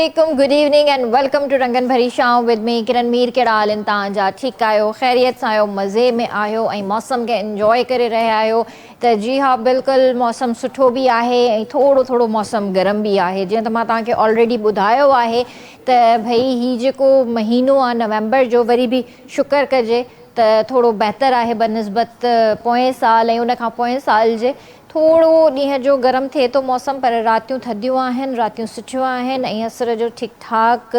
Assalamualaikum, good evening and welcome to रंगन भरी शाम with me किरण मीर। कहिड़ा हाल आहिनि तव्हांजा? ठीकु आहियो, ख़ैरियत सां आहियो, मज़े में आहियो ऐं मौसम खे इंजॉय करे रहिया आहियो? त जी हा, बिल्कुलु मौसम सुठो बि आहे ऐं थोरो थोरो मौसम गरम बि आहे। जीअं त मां तव्हांखे ऑलरेडी ॿुधायो आहे त भई हीउ जेको महीनो आहे नवंबर जो, वरी बि शुक्र कजे त थोरो बहितर आहे बनिस्बत पोएं साल ऐं उन खां पोएं साल जे। थोरो ॾींहं जो गरम थिए थो मौसम, पर रातियूं थधियूं आहिनि, रातियूं सुठियूं आहिनि ऐं असर जो ठीकु ठाक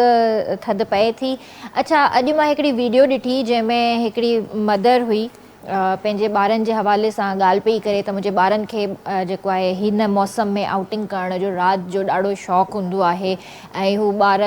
थधि पए थी। अच्छा, अॼु मां हिकिड़ी वीडियो ॾिठी जंहिंमें हिकिड़ी मदर हुई पंहिंजे ॿारनि जे हवाले सां ॻाल्हि पई करे त मुंहिंजे ॿारनि खे जेको आहे हिन मौसम में आउटिंग करण जो राति जो ॾाढो शौक़ु हूंदो आहे ऐं हू ॿार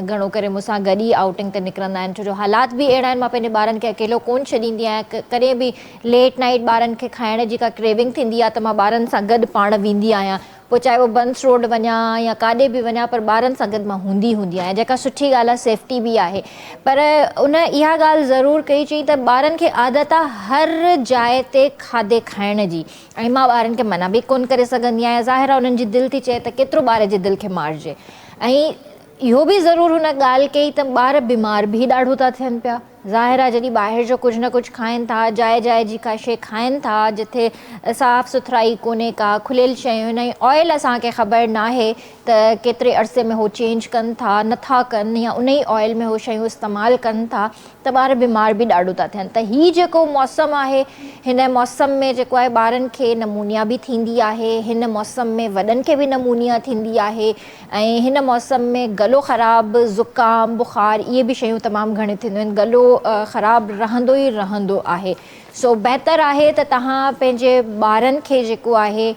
घणो करे मूंसां गॾु ई आउटिंग ते निकिरंदा आहिनि। छो जो हालात बि अहिड़ा आहिनि, मां पंहिंजे ॿारनि खे अकेलो कोन छॾींदी आहियां। कॾहिं बि लेट नाइट ॿारनि खे खाइण जी का क्रेविंग थींदी आहे त मां ॿारनि सां गॾु पाण वेंदी आहियां, पोइ चाहे उहो बंस रोड वञा या काॾे बि वञा, पर ॿारनि सां गॾु मां हूंदी आहियां, जेका सुठी ॻाल्हि आहे, सेफ्टी बि आहे। पर उन इहा ॻाल्हि ज़रूरु कई चई त ॿारनि खे आदत आहे हर जाइ ते खाधे खाइण जी, ऐं मां ॿारनि खे मना बि कोन करे सघंदी आहियां। ज़ाहिर आहे उन्हनि जी दिलि थी चए त केतिरो ॿार जी दिलि खे मारिजे। ऐं इहो बि ज़रूरु हुन ॻाल्हि कई त ॿार बीमार बि ॾाढो था थियनि पिया। ज़ाहिर आहे जॾहिं ॿाहिरि जो कुझु न कुझु खाइनि था, जाइ जाइ जी का शइ खाइनि था जिथे साफ़ सुथराई कोन्हे का, खुलियल शयूं आहिनि, ऐं ऑयल असांखे ख़बर न आहे त केतिरे अरसे में हो चेंज कनि था नथा कनि, या उन ई ऑयल में हो शयूं इस्तेमालु कनि था, त ॿार बीमार बि ॾाढो था थियनि। त हीउ जेको मौसम आहे, हिन मौसम में जेको आहे ॿारनि खे नमूनिया बि थींदी आहे, हिन मौसम में वॾनि खे बि नमूनिया थींदी आहे, ऐं हिन मौसम में गलो ख़राबु, ज़ुकाम, बुख़ार, इहे बि शयूं तमामु घणी थींदियूं आहिनि। गलो ख़राबु रहंदो ई रहंदो आहे। सो बहितर आहे त तव्हां पंहिंजे ॿारनि खे जेको आहे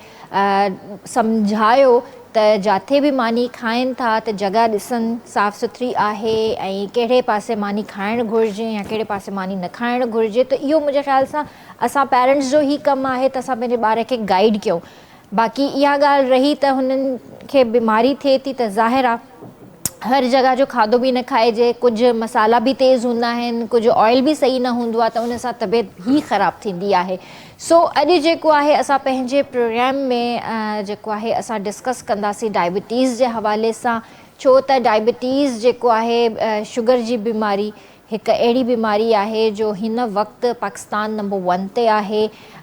सम्झायो त जिथे बि मानी खाइनि था त जॻह ॾिसनि साफ़ सुथरी आहे ऐं कहिड़े पासे मानी खाइणु घुरिजे या कहिड़े पासे मानी न खाइणु घुरिजे। त इहो मुंहिंजे ख़्याल सां असां पेरेंट्स जो ई कमु आहे त असां पंहिंजे ॿार खे गाइड कयूं। बाक़ी इहा ॻाल्हि रही त हुननि खे बीमारी थिए थी, त ज़ाहिर आहे हर जॻह जो खाधो बि न खाइजे, कुझु मसाला बि तेज़ हूंदा आहिनि, कुझु ऑयल बि सही न हूंदो आहे, त उन सां तबियत ई ख़राबु थींदी आहे। सो अॼु जेको आहे असां पंहिंजे प्रोग्राम में जेको आहे असां डिस्कस कंदासीं डायबिटीज़ जे हवाले सां। छो त डायबिटीज़ जेको आहे शुगर जी बीमारी हिकु अहिड़ी बीमारी आहे जो हिन वक़्तु पाकिस्तान नंबर 1 ते आहे,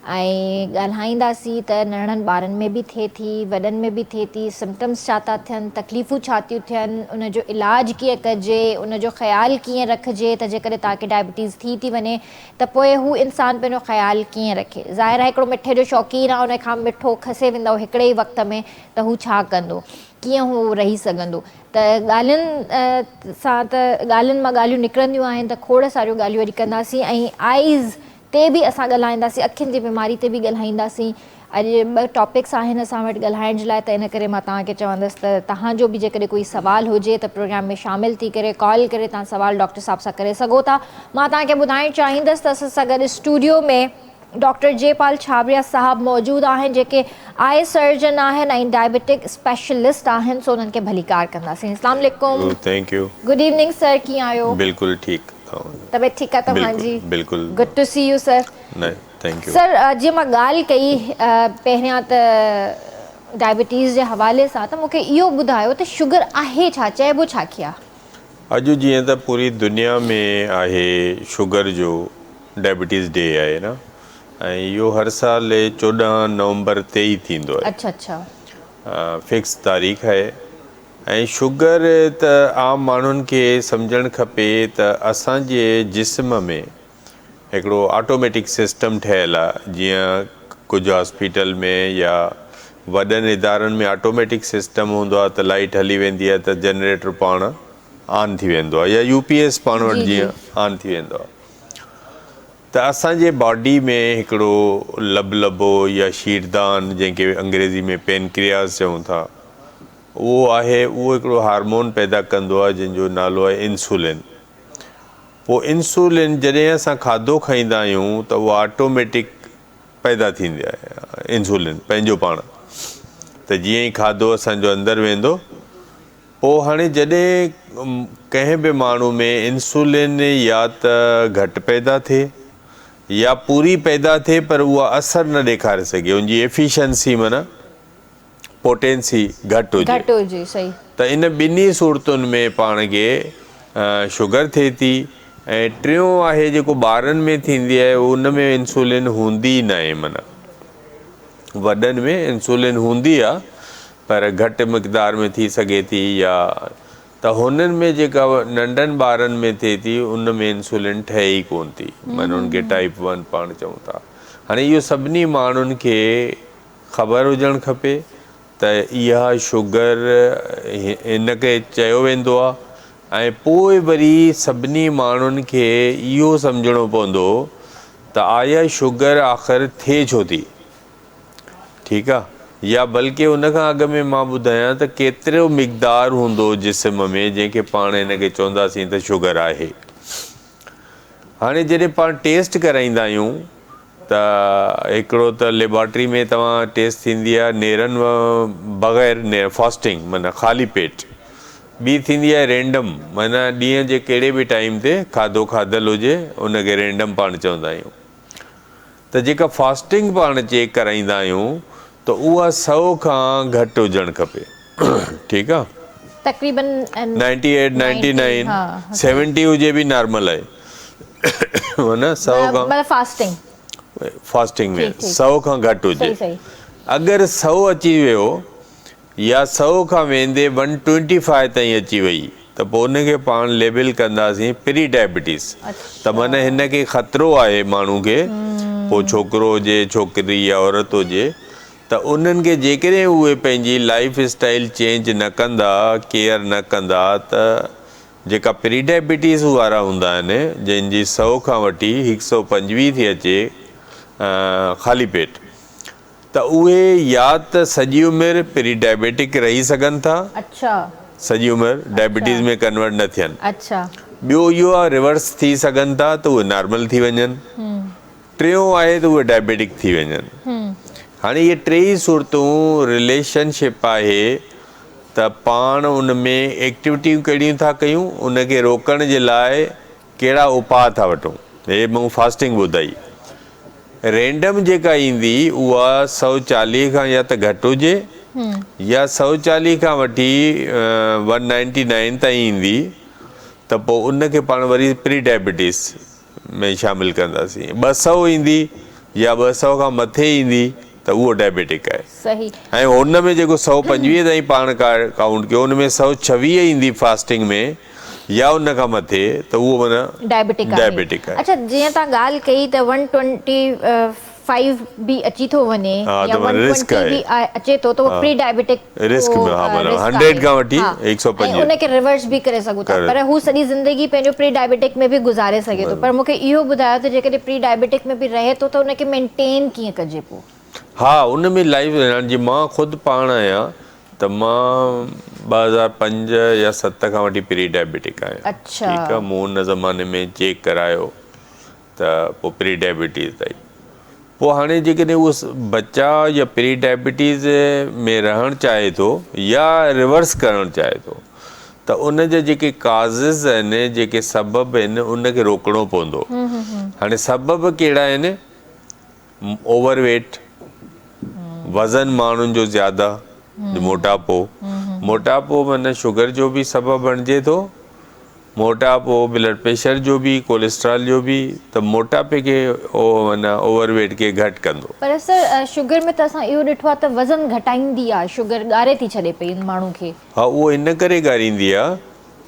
ऐं ॻाल्हाईंदासीं त नंढड़नि ॿारनि में बि थिए थी, वॾनि में बि थिए थी। सिम्पटम्स छा था थियनि, तकलीफ़ूं छा थियूं थियनि, उनजो इलाजु कीअं कजे, उनजो ख़्यालु कीअं रखिजे, त जेकॾहिं तव्हांखे डायबिटीज़ थी वञे त पोइ हू इंसानु पंहिंजो ख़्यालु कीअं रखे। ज़ाहिर आहे हिकिड़ो मिठे जो शौक़ीन आहे, उन खां मिठो खसे वेंदव हिकिड़े ई वक़्त में, त हू छा कंदो, कीअं हू रही सघंदो। त ॻाल्हियुनि सां त ॻाल्हियुनि मां ॻाल्हियूं निकिरंदियूं आहिनि, त खोड़ सारियूं ॻाल्हियूं अॼु कंदासीं, ऐं आइज़ ते बि असां ॻाल्हाईंदासीं, अखियुनि जी बीमारी ते बि ॻाल्हाईंदासीं। अॼु 2 टॉपिक्स आहिनि असां वटि ॻाल्हाइण जे लाइ, त इन करे मां तव्हांखे चवंदसि त तव्हांजो बि जेकॾहिं कोई सुवाल हुजे त प्रोग्राम में शामिलु थी करे कॉल करे तव्हां सुवाल डॉक्टर साहब सां करे सघो था। मां तव्हांखे ॿुधाइणु चाहींदसि त असां सां गॾु स्टूडियो में डॉक्टर जयपाल छाबरिया साहब मौजूदु आहिनि, जेके आई सर्जन आहिनि ऐं डायबिटिक स्पेशलिस्ट आहिनि। सो उन्हनि खे भलीकार कंदासीं। अस्सलाम वालेकुम। Thank you. Good evening sir, कीअं आहियो? बिल्कुलु ठीकु। तबियत ठीकु आहे तव्हांजी? बिल्कुलु। Good to see you sir. Thank you sir, जीअं मां ॻाल्हि कई पहिरियां त डायबिटीज़ जे हवाले सां, त मूंखे इहो ॿुधायो त शुगर आहे छा, चइबो छा खे आहे? अॼु जीअं त पूरी दुनिया में आहे शुगर जो डायबिटीज़ डे आहे न, ऐं इहो हर साल 14 नवंबर ते ई थींदो आहे। अच्छा अच्छा। फिक्स तारीख़ आहे। ऐं शुगर त आम माण्हुनि खे सम्झणु खपे त असांजे जिस्म में हिकिड़ो ऑटोमेटिक सिस्टम ठहियलु आहे। जीअं कुझु हॉस्पिटल में या वॾनि इदारनि में ऑटोमेटिक सिस्टम हूंदो आहे त लाइट हली वेंदी आहे त जनरेटर पाण ऑन थी वेंदो आहे, या UPS पाण वटि जीअं ऑन थी वेंदो आहे। त असांजे बॉडी में हिकिड़ो लबलबो या शीरदान, जंहिंखे अंग्रेज़ी में पेनक्रियास चऊं था, उहो आहे। उहो हिकिड़ो हार्मोन पैदा कंदो आहे जंहिंजो नालो आहे इंसुलिन। पोइ इंसुलिन जॾहिं असां खाधो खाईंदा आहियूं त उहो ऑटोमेटिक पैदा थींदी आहे, इंसुलिन पंहिंजो पाण। त जीअं ई खाधो असांजो अंदरि वेंदो, पोइ हाणे जॾहिं कंहिं बि माण्हू में इंसुलिन या त घटि पैदा थिए या पूरी पैदा थिए, पर उहा असरु न ॾेखारे सघे, उनजी एफिशिएंसी माना पोटेंसी घटि हुजे। सही। त इन ॿिन्ही सूरतुनि में पाण खे शुगर थिए थी। ऐं टियों आहे जेको ॿारनि में थींदी आहे उन में इंसुलिन हूंदी न आहे, माना वॾनि में इंसुलिन हूंदी आहे पर घटि मक़दार में थी सघे थी, या त हुननि में जेका नंढनि ॿारनि में थिए थी उन में इंसुलिन ठहे ई कोन थी, माना उनखे टाइप 1 पाण चऊं था। हाणे इहो सभिनी माण्हुनि खे ख़बर हुजणु खपे त इहा शुगर हिनखे चयो वेंदो आहे। ऐं पोइ वरी सभिनी माण्हुनि खे इहो सम्झणो पवंदो त आया शुगर आख़िर थिए छो थी, ठीकु आहे, या बल्कि उन खां अॻु में मां ॿुधायां त केतिरो मिक़दार हूंदो जिस्म में जंहिंखे पाण हिनखे चवंदासीं त शुगर आहे। हाणे जॾहिं पाण टेस्ट कराईंदा आहियूं त हिकिड़ो त लेबॉर्ट्री में तव्हां टेस्ट थींदी आहे नेरनि बग़ैर फास्टिंग, माना ख़ाली पेट। ॿी थींदी आहे रैंडम, माना ॾींहं जे कहिड़े बि टाइम ते खाधो खाधल हुजे उनखे रैंडम पाण चवंदा आहियूं। त जेका फास्टिंग पाण चेक कराईंदा आहियूं त उहा 100 खां घटि हुजणु खपे, ठीकु आहे, तक़रीबन 98 99 70 हुजे बि नॉर्मल आहे, माना 100 खां फास्टिंग में 100 खां घटि हुजे। अगरि 100 अची वियो या 100 खां वेंदे 125 ताईं अची वई त पोइ उनखे पाण लेबल कंदासीं प्री डायबिटीज़। त माना हिनखे ख़तरो आहे माण्हू खे, पोइ छोकिरो हुजे छोकिरी या औरत हुजे, त उन्हनि खे जेकॾहिं उहे पंहिंजी लाइफ स्टाइल चेंज न कंदा, केयर न कंदा, त जेका प्री डायबिटीज़ वारा हूंदा आहिनि जंहिंजी 100 खां वठी 125 थी अचे ख़ाली पेट, त उहे या त सॼी उमिरि प्री डायबिटिक रही सघनि था, सॼी उमिरि डायबिटीज़ में कन्वर्ट न थियनि। ॿियो इहो आहे रिवर्स थी सघनि था त उहे नॉर्मल थी वञनि। टियों आहे त उहे डायबिटिक थी वञनि। हाणे इहे टेई सूरतूं रिलेशनशिप आहे त पाण उन में एक्टिविटियूं कहिड़ियूं था कयूं, उनखे रोकण जे लाइ कहिड़ा उपाउ था वठूं। हे मूं फास्टिंग ॿुधाई। रैंडम जेका ईंदी उहा 140 खां या त घटि हुजे या 140 खां वठी 199 ताईं ईंदी, त पोइ उनखे पाण वरी प्री डायबिटीज़ में शामिलु कंदासीं। 200 ईंदी या 200 खां मथे ईंदी त उहो डायबिटिक आहे। ऐं हुन में जेको 125 ताईं पाण काउंट कयो, उन में 126 ईंदी फास्टिंग में या उन खां मथे, त उहो माना डायबिटिक आहे। अच्छा, जीअं तव्हां ॻाल्हि कई त 125 बि अची थो वञे या 120 बि अचे थो, त उहो प्री डायबिटिक रिस्क में, हा, माना 100 खां वठी 125 उनखे रिवर्स बि करे सघूं था, पर हू सॼी ज़िंदगी पंहिंजो प्री डायबिटिक में बि गुज़ारे सघे थो। पर मूंखे इहो ॿुधायो त जेकॾहिं प्री डायबिटिक में बि रहे थो त उनखे मेंटेन कीअं कजे पोइ? हा, उन में लाइफ जी मां ख़ुदि पाण आहियां त मां 2005 या 7 खां वठी प्री डायबिटिक आहियां। ठीकु आहे, मूं उन ज़माने में चेक करायो त पोइ प्री डायबिटीज़ ताईं। पोइ हाणे जेकॾहिं उहो बच्चा या प्री डायबिटीज़ में रहणु चाहे थो या रिवर्स करणु चाहे थो, त उन जा जेके काज़िस आहिनि, जेके सबब आहिनि, उनखे रोकणो पवंदो। हाणे सबब कहिड़ा आहिनि? ओवरवेट, वज़न माण्हुनि जो ज़्यादा, मोटापो माना शुगर जो बि सबबु बणिजे थो, मोटापो ब्लड प्रेशर जो बि, कोलेस्ट्रॉल जो बि, त मोटापे खे माना ओवरवेट खे घटि कंदो। पर सर, शुगर में त असां इहो ॾिठो आहे त वज़न घटाईंदी आहे, शुगर ॻारे थी छॾे पई माण्हू खे। हा, उहो इन करे ॻारींदी आहे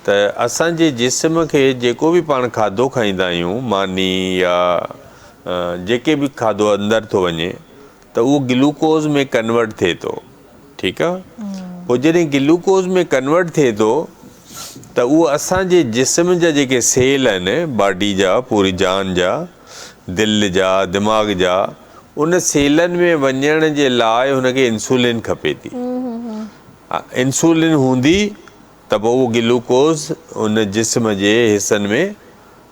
त असांजे जिस्म खे जेको बि पाण खाधो खाईंदा आहियूं, मानी या जेके बि खाधो अंदरि थो वञे, त उहो ग्लूकोज़ में कन्वर्ट थिए थो। ठीकु आहे, पोइ जॾहिं ग्लूकोज़ में कन्वर्ट थिए थो त उहो असांजे जिस्म जा जेके सेल आहिनि, बॉडी जा, पूरी जान जा, दिलि जा, दिमाग़ जा, उन सेलनि में वञण जे लाइ हुनखे इंसुलिन खपे थी। इंसुलिन हूंदी त पोइ उहो ग्लूकोज़ उन जिस्म जे हिसनि में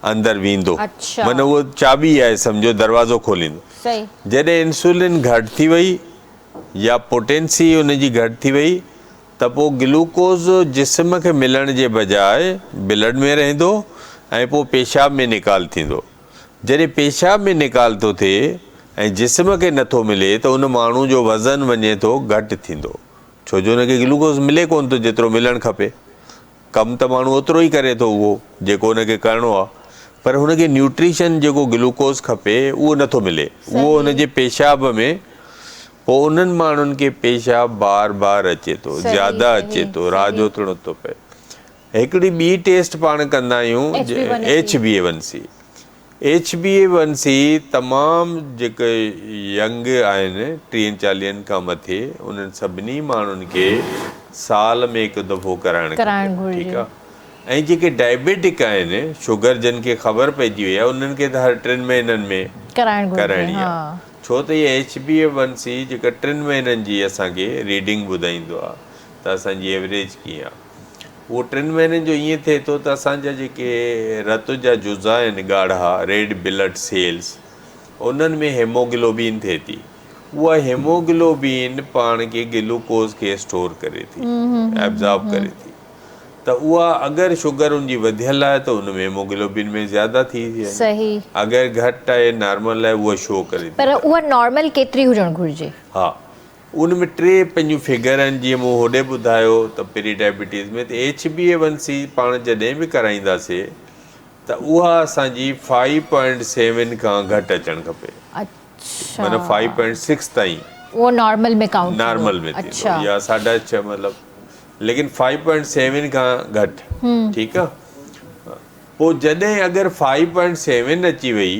अंदरि वेंदो, माना उहो चाबी आहे, सम्झो दरवाज़ो खोलींदो। जॾहिं इंसुलिन घटि थी वई या पोटेंसी उनजी घटि थी वई, त पोइ ग्लूकोज़ जिस्म खे मिलण जे बजाए ब्लड में रहंदो ऐं पोइ पेशाब में निकाल थींदो। जॾहिं पेशाब में निकाल थो थिए ऐं जिस्म खे नथो मिले, त उन माण्हू जो वज़न वञे थो घटि थींदो। छो जो हुनखे ग्लूकोज़ मिले कोन थो जेतिरो मिलणु खपे। कमु त माण्हू ओतिरो ई करे थो उहो जेको हुनखे करिणो आहे, पर हुनखे न्यूट्रिशन जेको ग्लूकोज़ खपे उहो नथो मिले। उहो हुनजे पेशाब में, पोइ उन्हनि माण्हुनि खे पेशाब बार बार अचे थो, ज़्यादा अचे थो, राह जो उथिणो थो पए। हिकिड़ी ॿी टेस्ट पाण कंदा आहियूं, HbA1c। HbA1c तमामु जेके यंग आहिनि 30-40 खां मथे, उन्हनि सभिनी माण्हुनि खे साल में हिकु दफ़ो कराइणु घुरिजे, ठीकु आहे। ऐं जेके डायबिटिक आहिनि, शुगर जिन खे ख़बर पइजी वई आहे, उन्हनि खे त हर 3 महीननि में कराइणी आहे। छो त इहा HbA1c जेका 3 महीननि जी असांखे रीडिंग ॿुधाईंदो आहे त असांजी एवरेज कीअं आहे। उहो 3 महीननि जो ईअं थिए थो त असांजा जेके रत जा जुज़ा आहिनि ॻाढ़ा, रेड ब्लड सेल्स, उन्हनि में हेमोग्लोबिन थिए थी। उहा हेमोग्लोबिन पाण खे ग्लूकोज़ खे स्टोर करे थी, एब्ज़ॉर्ब करे थी। त उहा अगरि शुगर उनजी वधियल आहे त उन में हेमोग्लोबिन में ज़्यादा थी वञे, अगरि घटि आहे नॉर्मल आहे उहा शो करे थी। पर उहा नॉर्मल केतिरी हुजणु घुरिजे? हा, उन में 3 पंहिंजूं फिगर आहिनि। जीअं मूं होॾे ॿुधायो त प्री डायबिटीज़ में त HbA1c पाण जॾहिं बि कराईंदासीं त उहा असांजी 5.7 खां घटि अचणु खपे। माना 5.6 ताईं उहो नॉर्मल में काउंट, नॉर्मल में थींदो, या 6.5 मतिलबु, लेकिन 5.7 खां घटि, ठीकु आहे। पोइ जॾहिं अगरि 5.7 अची वई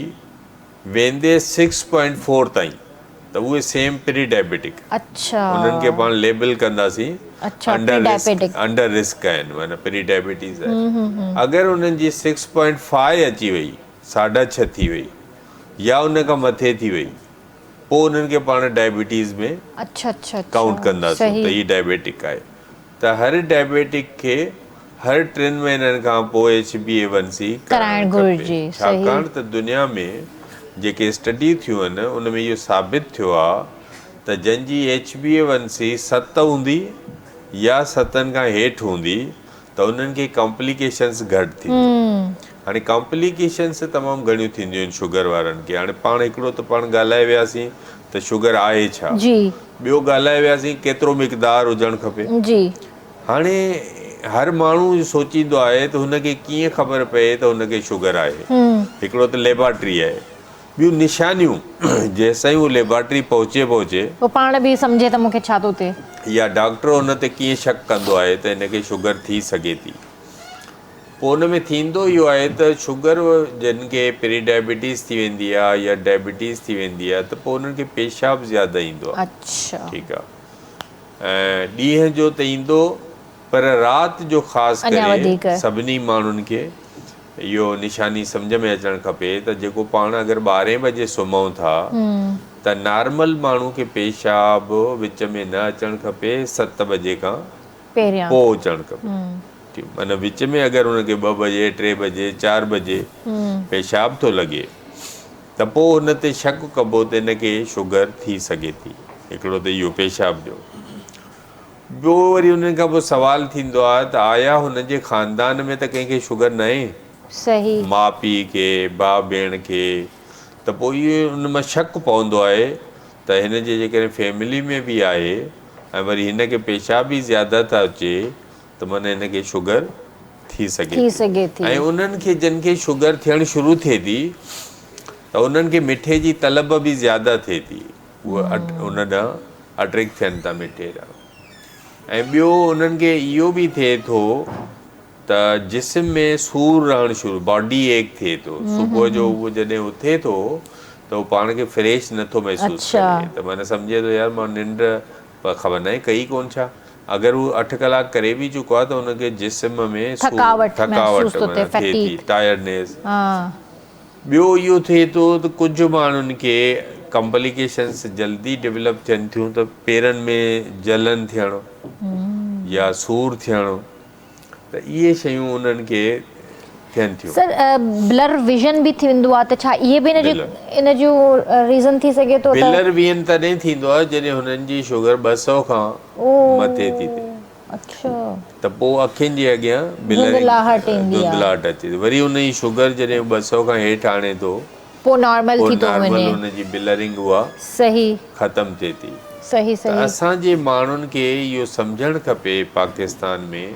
वेंदे 6.4 ताईं, त उहे सेम प्री डायबिटिक, उन्हनि खे पाण लेबल कंदासीं अंडर रिस्क आहिनि, माना प्री डायबिटीज़ आहे। अगरि उन्हनि जी 6.5 अची वई, 6.5 थी वई, या उन खां मथे थी वई, पोइ उन्हनि खे पाण डायबिटीज़ में काउंट कंदासीं त हीअ डायबिटिक आहे। त हर डायबिटिक खे हर 3 महीननि खां पोइ HbA1c कराइणु घुरिजे। छाकाणि त दुनिया में जेके स्टडी थियूं आहिनि उन में इहो साबित थियो आहे त जंहिंजी HbA1c 7 हूंदी या 7 खां हेठि हूंदी त उन्हनि खे कॉम्प्लिकेशंस घटि थींदियूं। हाणे कॉम्प्लिकेशंस तमामु घणियूं थींदियूं आहिनि शुगर वारनि खे। हाणे पाण हिकिड़ो त पाण ॻाल्हाए वियासीं त शुगर आहे छा, ॿियो ॻाल्हाए वियासीं केतिरो मिक़दारु हुजणु खपे। हाणे हर माण्हू सोचींदो आहे त हुनखे कीअं ख़बर पए त हुनखे शुगर आहे। हिकिड़ो त लेबॉर्ट्री आहे, ॿियूं निशानियूं, जेसिताईं उहो लेबॉर्ट्री पहुचे पाण बि सम्झे त मूंखे छा थो थिए, या डॉक्टर हुन ते कीअं शक कंदो आहे त हिनखे शुगर थी सघे थी। पोइ हुन में थींदो इहो आहे त शुगर जिन खे प्री डायबिटीज़ थी वेंदी आहे या डायबिटीज़ थी वेंदी आहे त पोइ उन्हनि खे पेशाब ज़्यादा ईंदो आहे, ठीकु आहे। ऐं ॾींहं जो त ईंदो, पर राति जो ख़ासि करे सभिनी माण्हुनि खे इहो निशानी सम्झ में अचणु खपे त जेको पाण अगरि 12 बजे सुम्हूं था त नॉर्मल माण्हू खे पेशाब विच में न अचणु खपे, 7 बजे खां पोइ अचणु खपे। माना विच में अगरि हुनखे 2 बजे 3 बजे 4 बजे पेशाब थो लॻे त पोइ हुन ते शक कबो त हिनखे शुगर थी सघे थी। हिकिड़ो त इहो पेशाब जो। ॿियो वरी उन्हनि खां पोइ सवालु थींदो आहे त आया हुनजे ख़ानदान में त कंहिंखे शुगर न आहे, माउ पीउ खे, भाउ भेण खे, त पोइ इहो उन मां शक पवंदो आहे त हिन जे जेकॾहिं फैमिली में बि आहे ऐं वरी हिनखे पेशाब बि ज़्यादा था अचे त माना हिनखे शुगर थी सघे थी। ऐं उन्हनि खे जिन खे शुगर थियणु शुरू थिए थी त उन्हनि खे मिठे जी तलब बि ज़्यादा थिए थी, उहे उन ॾांहुं अट्रैक्ट थियनि था मिठे ॾांहुं। ऐं ॿियो उन्हनि खे इहो बि थिए थो त जिस्म में सूरु रहणु शुरू, बॉडी एक थिए थो। सुबुह जो उहो जॾहिं उथे थो त उहो पाण खे फ्रेश नथो महसूसु करे, त माना सम्झे थो यार मां निंड ख़बर न आहे कई कोन छा। अगरि उहो 8 कलाक करे बि चुको आहे त हुनखे जिस्म में थकावट थिए थी, टायर्डनेस। ॿियो इहो थिए थो त कुझु माण्हुनि खे कॉम्प्लिकेशंस जल्दी डेवलप थियनि थियूं त पेरनि में जलन थियणु या सूरु थियणु, त इहे शयूं उन्हनि खे थियनि थियूं। सर ब्लर विजन बि थींदो आहे त छा इहे बि इन जो रीज़न थी सघे थो? ब्लर विजन तॾहिं थींदो आहे जॾहिं हुननि जी शुगर 200 खां मथे थी थिए, त पोइ अखियुनि जे अॻियां धुंधलाहट अचे थी। वरी हुन जी शुगर जॾहिं 200 खां हेठि आणे थो पोइ नॉर्मल हुनजी ब्लरिंग उहा ख़तमु थिए थी, सही त सही असांजे माण्हुनि खे इहो सम्झणु खपे पाकिस्तान में,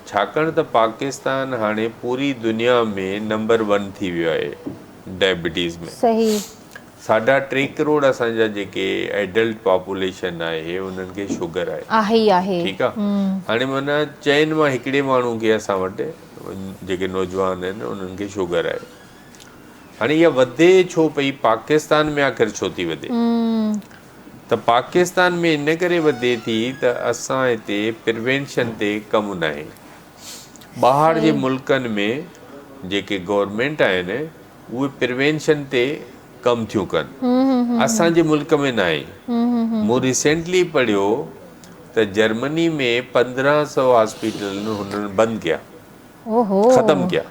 छाकाणि त पाकिस्तान हाणे पूरी दुनिया में नंबर 1 थी वियो आहे डायबिटीज़ में। सही 3.5 करोड़ असांजा जेके एडल्ट पॉपुलेशन आहे उन्हनि खे शुगर आहे। आहे ई आहे। ठीकु आहे, हाणे माना चइनि मां हिकिड़े माण्हू खे असां वटि जेके नौजवान आहिनि उन्हनि खे शुगर आहे। हाणे इहा वधे छो पई, पाकिस्तान में आख़िर छो थी वधे? त पाकिस्तान में इन करे वधे थी त असां हिते प्रिवेंशन ते कमु न आहे। ॿाहिरि जे मुल्कनि में जेके गवर्नमेंट आहिनि उहे प्रिवेंशन ते कमु थियूं कनि, असांजे मुल्क में न आहे। मूं रिसेंटली पढ़ियो त जर्मनी में 1500 हॉस्पिटल हुननि बंदि कया, ख़तमु कया।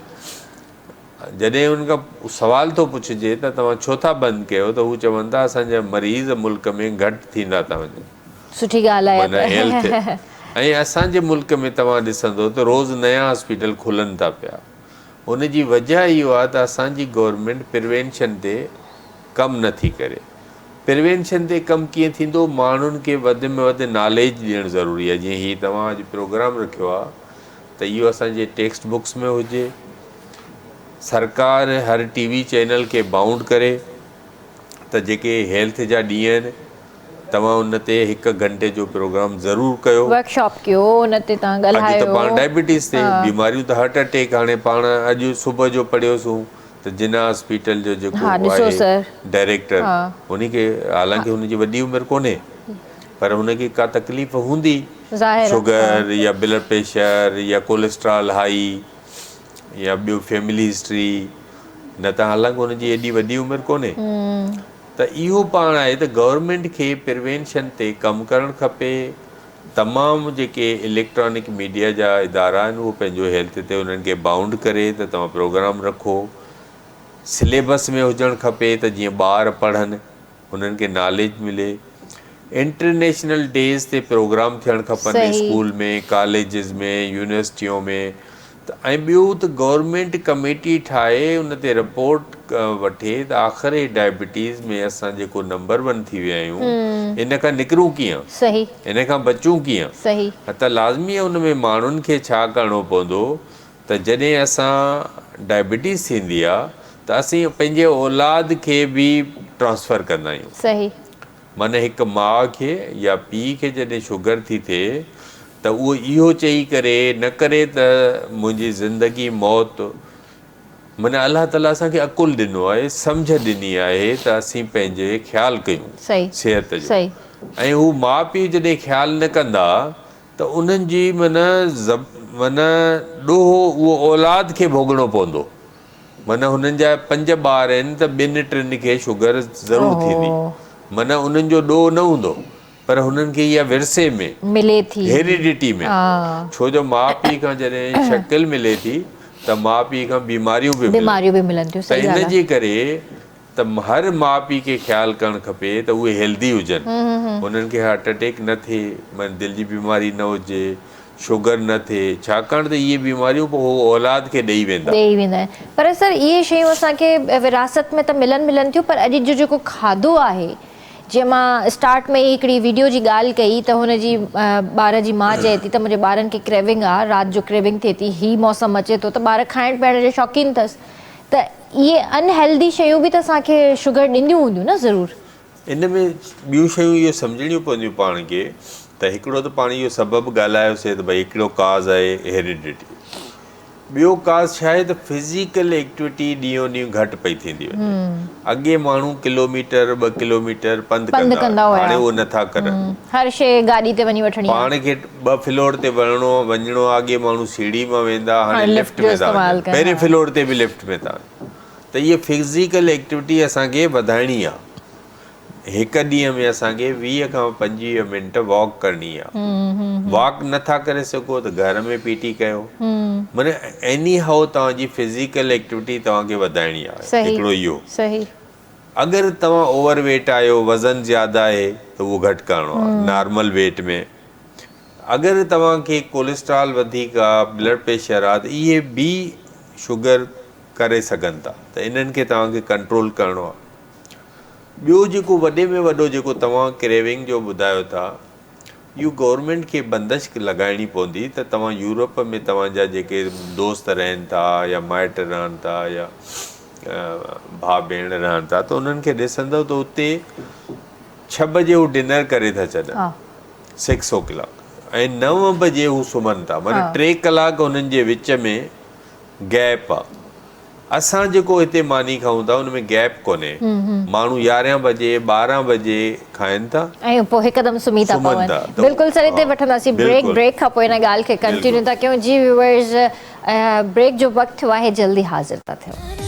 जॾहिं उनखां सुवाल थो पुछिजे त तव्हां छो था बंदि कयो, त हू चवनि था असांजा मरीज़ मुल्क में घटि थींदा था वञनि। सुठी ॻाल्हि आहे। माना हेल्थ ऐं असांजे मुल्क में तव्हां ॾिसंदो त रोज़ु नया हॉस्पिटल खुलनि था पिया। उनजी वजह इहो आहे त असांजी गवर्नमेंट प्रिवेंशन ते कमु नथी करे। प्रिवेंशन ते कमु कीअं थींदो? माण्हुनि खे वधि में वधि नॉलेज ॾियणु ज़रूरी आहे। जीअं हीअ तव्हां अॼु प्रोग्राम रखियो आहे त इहो असांजे टेक्स्ट बुक्स में हुजे, सरकार हर टीवी चैनल खे बाउंड करे त जेके हेल्थ जा ॾींहं आहिनि तव्हां उन ते 1 घंटे जो प्रोग्राम ज़रूरु कयो, वर्कशॉप कयो, उन ते तव्हां अॼु त ॻाल्हायो। पाण डायबिटीज़ ते बीमारियूं त हार्ट अटैक, हाणे पाण अॼु सुबुह जो पढ़ियोसीं त जिना हॉस्पिटल जो जेको ॾिसो आहे सर, डायरेक्टर, उनखे हालांकि हुनजी वॾी उमिरि कोन्हे पर हुनखे का तकलीफ़ हूंदी, शुगर या ब्लड प्रेशर या कोलेस्ट्रॉल हाई या ॿियो फैमिली हिस्ट्री, न त हालांकि हुनजी एॾी वॾी उमिरि कोन्हे। त इहो पाण आहे त गवर्नमेंट खे प्रिवेंशन ते कमु करणु खपे। तमामु जेके इलेक्ट्रॉनिक मीडिया जा इदारा आहिनि उहो पंहिंजो हेल्थ ते उन्हनि खे बाउंड करे त तव्हां प्रोग्राम रखो। सिलेबस में हुजणु खपे त जीअं ॿार पढ़नि, उन्हनि खे नॉलेज मिले। इंटरनेशनल डेज़ ते प्रोग्राम थियणु खपनि स्कूल में, कॉलेजिस में, यूनिवर्सिटियूं में। त ऐं ॿियो त गवर्नमेंट कमेटी ठाहे उन ते रिपोर्ट वठे त आख़िर डायबिटीज़ में असां जेको नंबर 1 थी विया आहियूं इन खां निकिरूं कीअं, इन खां बचूं कीअं। त लाज़मी आहे उन में माण्हुनि खे छा करिणो पवंदो त जॾहिं असां डायबिटीज़ थींदी आहे त असीं पंहिंजे औलाद खे बि ट्रांसफ़र कंदा आहियूं। माना हिकु माउ खे या पीउ खे जॾहिं शुगर थी थिए त उहो इहो चई करे न करे त मुंहिंजी ज़िंदगी मौत, माना अलाह ताला असांखे अकुलु ॾिनो आहे, सम्झ ॾिनी आहे त असीं पंहिंजे ख़्यालु कयूं सिहत जो। ऐं हू माउ पीउ जॾहिं ख़्यालु न कंदा त उन्हनि जी माना ॾोहो उहो औलाद खे भोगणो पवंदो। माना हुननि जा 5 ॿार आहिनि त 2-3 खे शुगर ज़रूरु थींदी, माना उन्हनि जो ॾोह न हूंदो पर हुननि खे इहा विरसे में मिले थी, हेरिडिटी में। छो जो माउ पीउ खां जॾहिं शकिल मिले थी त माउ पीउ खां बीमारियूं बि मिलनि थियूं। त इन जे करे त हर माउ पीउ खे ख़्यालु करणु खपे त उहे हेल्दी हुजनि, उन्हनि खे हार्ट अटैक न थिए, माना दिलि जी बीमारी न हुजे, शुगर न थिए, छाकाणि त इहे बीमारियूं पोइ औलाद खे ॾेई वेंदा आहिनि। पर सर इहे शयूं असांखे विरासत में त मिलनि थियूं, पर अॼु जो जेको खाधो आहे, जीअं मां स्टार्ट में हिकिड़ी वीडियो जी ॻाल्हि कई त हुनजी ॿार जी माउ चए थी त मुंहिंजे ॿारनि खे क्रेविंग आहे, राति जो क्रेविंग थिए थी, हीउ मौसम अचे थो त ॿार खाइण पीअण जो शौक़ीन अथसि, त इहे अनहेल्दी शयूं बि त असांखे शुगर ॾींदियूं हूंदियूं न ज़रूरु। इन में ॿियूं शयूं इहो सम्झणियूं पवंदियूं पाण खे त हिकिड़ो त पाण इहो सबबु ॻाल्हायोसीं त भई हिकिड़ो काज़ आहे हेरिडिटी, ॿियो काज़ छा आहे त फिज़िकल एक्टिविटी ॾींहों ॾींहुं घटि पई थींदी वञे। अॻे माण्हू किलोमीटर 2 किलोमीटर पंधु कंदा हुआ, हाणे उहो नथा करनि। हर शइ गाॾी ते वञी वठणी, पाण खे 2 फ्लोर ते वञिणो आहे, अॻे माण्हू सीढ़ी मां वेंदा, हाणे लिफ्ट में था वञनि, पहिरें फ्लोर ते बि लिफ्ट में था वञनि। त इहा फिज़िकल एक्टिविटी असांखे वधाइणी आहे। हिकु ॾींहं में असांखे 20 खां 25 मिंट वॉक करणी आहे। वॉक नथा करे सघो त घर में पीटी कयो, माना एनी हाउ तव्हांजी फिज़िकल एक्टिविटी तव्हांखे वधाइणी आहे। हिकिड़ो इहो, अगरि तव्हां ओवरवेट आहियो, वज़न ज़्यादा आहे त उहो घटि करिणो आहे नॉर्मल वेट में। अगरि तव्हांखे कोलेस्ट्रॉल वधीक आहे, ब्लड प्रेशर आहे, त इहे बि शुगर करे सघनि था, त इन्हनि खे तव्हांखे कंट्रोल करिणो आहे। ॿियो जेको वॾे में वॾो जेको तव्हां क्रेविंग जो ॿुधायो था, इहो गवर्नमेंट खे बंदिश लॻाइणी पवंदी त तव्हां यूरोप में तव्हांजा जेके दोस्त रहनि था या माइट रहनि था या भाउ भेण रहनि था, त उन्हनि खे ॾिसंदव त उते 6 बजे हू डिनर करे था छॾनि, 6 o'clock, ऐं 9 बजे हू सुम्हनि था, माना 3 कलाक उन्हनि जे विच में गैप आहे। असां जेको हिते मानी खाऊं था उन में गैप कोन्हे, माण्हू 11 बजे 12 बजे खाइनि था ऐं पोइ हिकदमि सुम्ही था सुम्हनि पवनि। था। त बिल्कुलु सर, हिते वठंदासीं ब्रेक। ब्रेक खां पोइ हिन ॻाल्हि खे कंटिन्यू था कयूं। जी व्यूअर्स, ब्रेक जो वक़्तु थियो आहे, जल्दी हाज़िर था थियूं।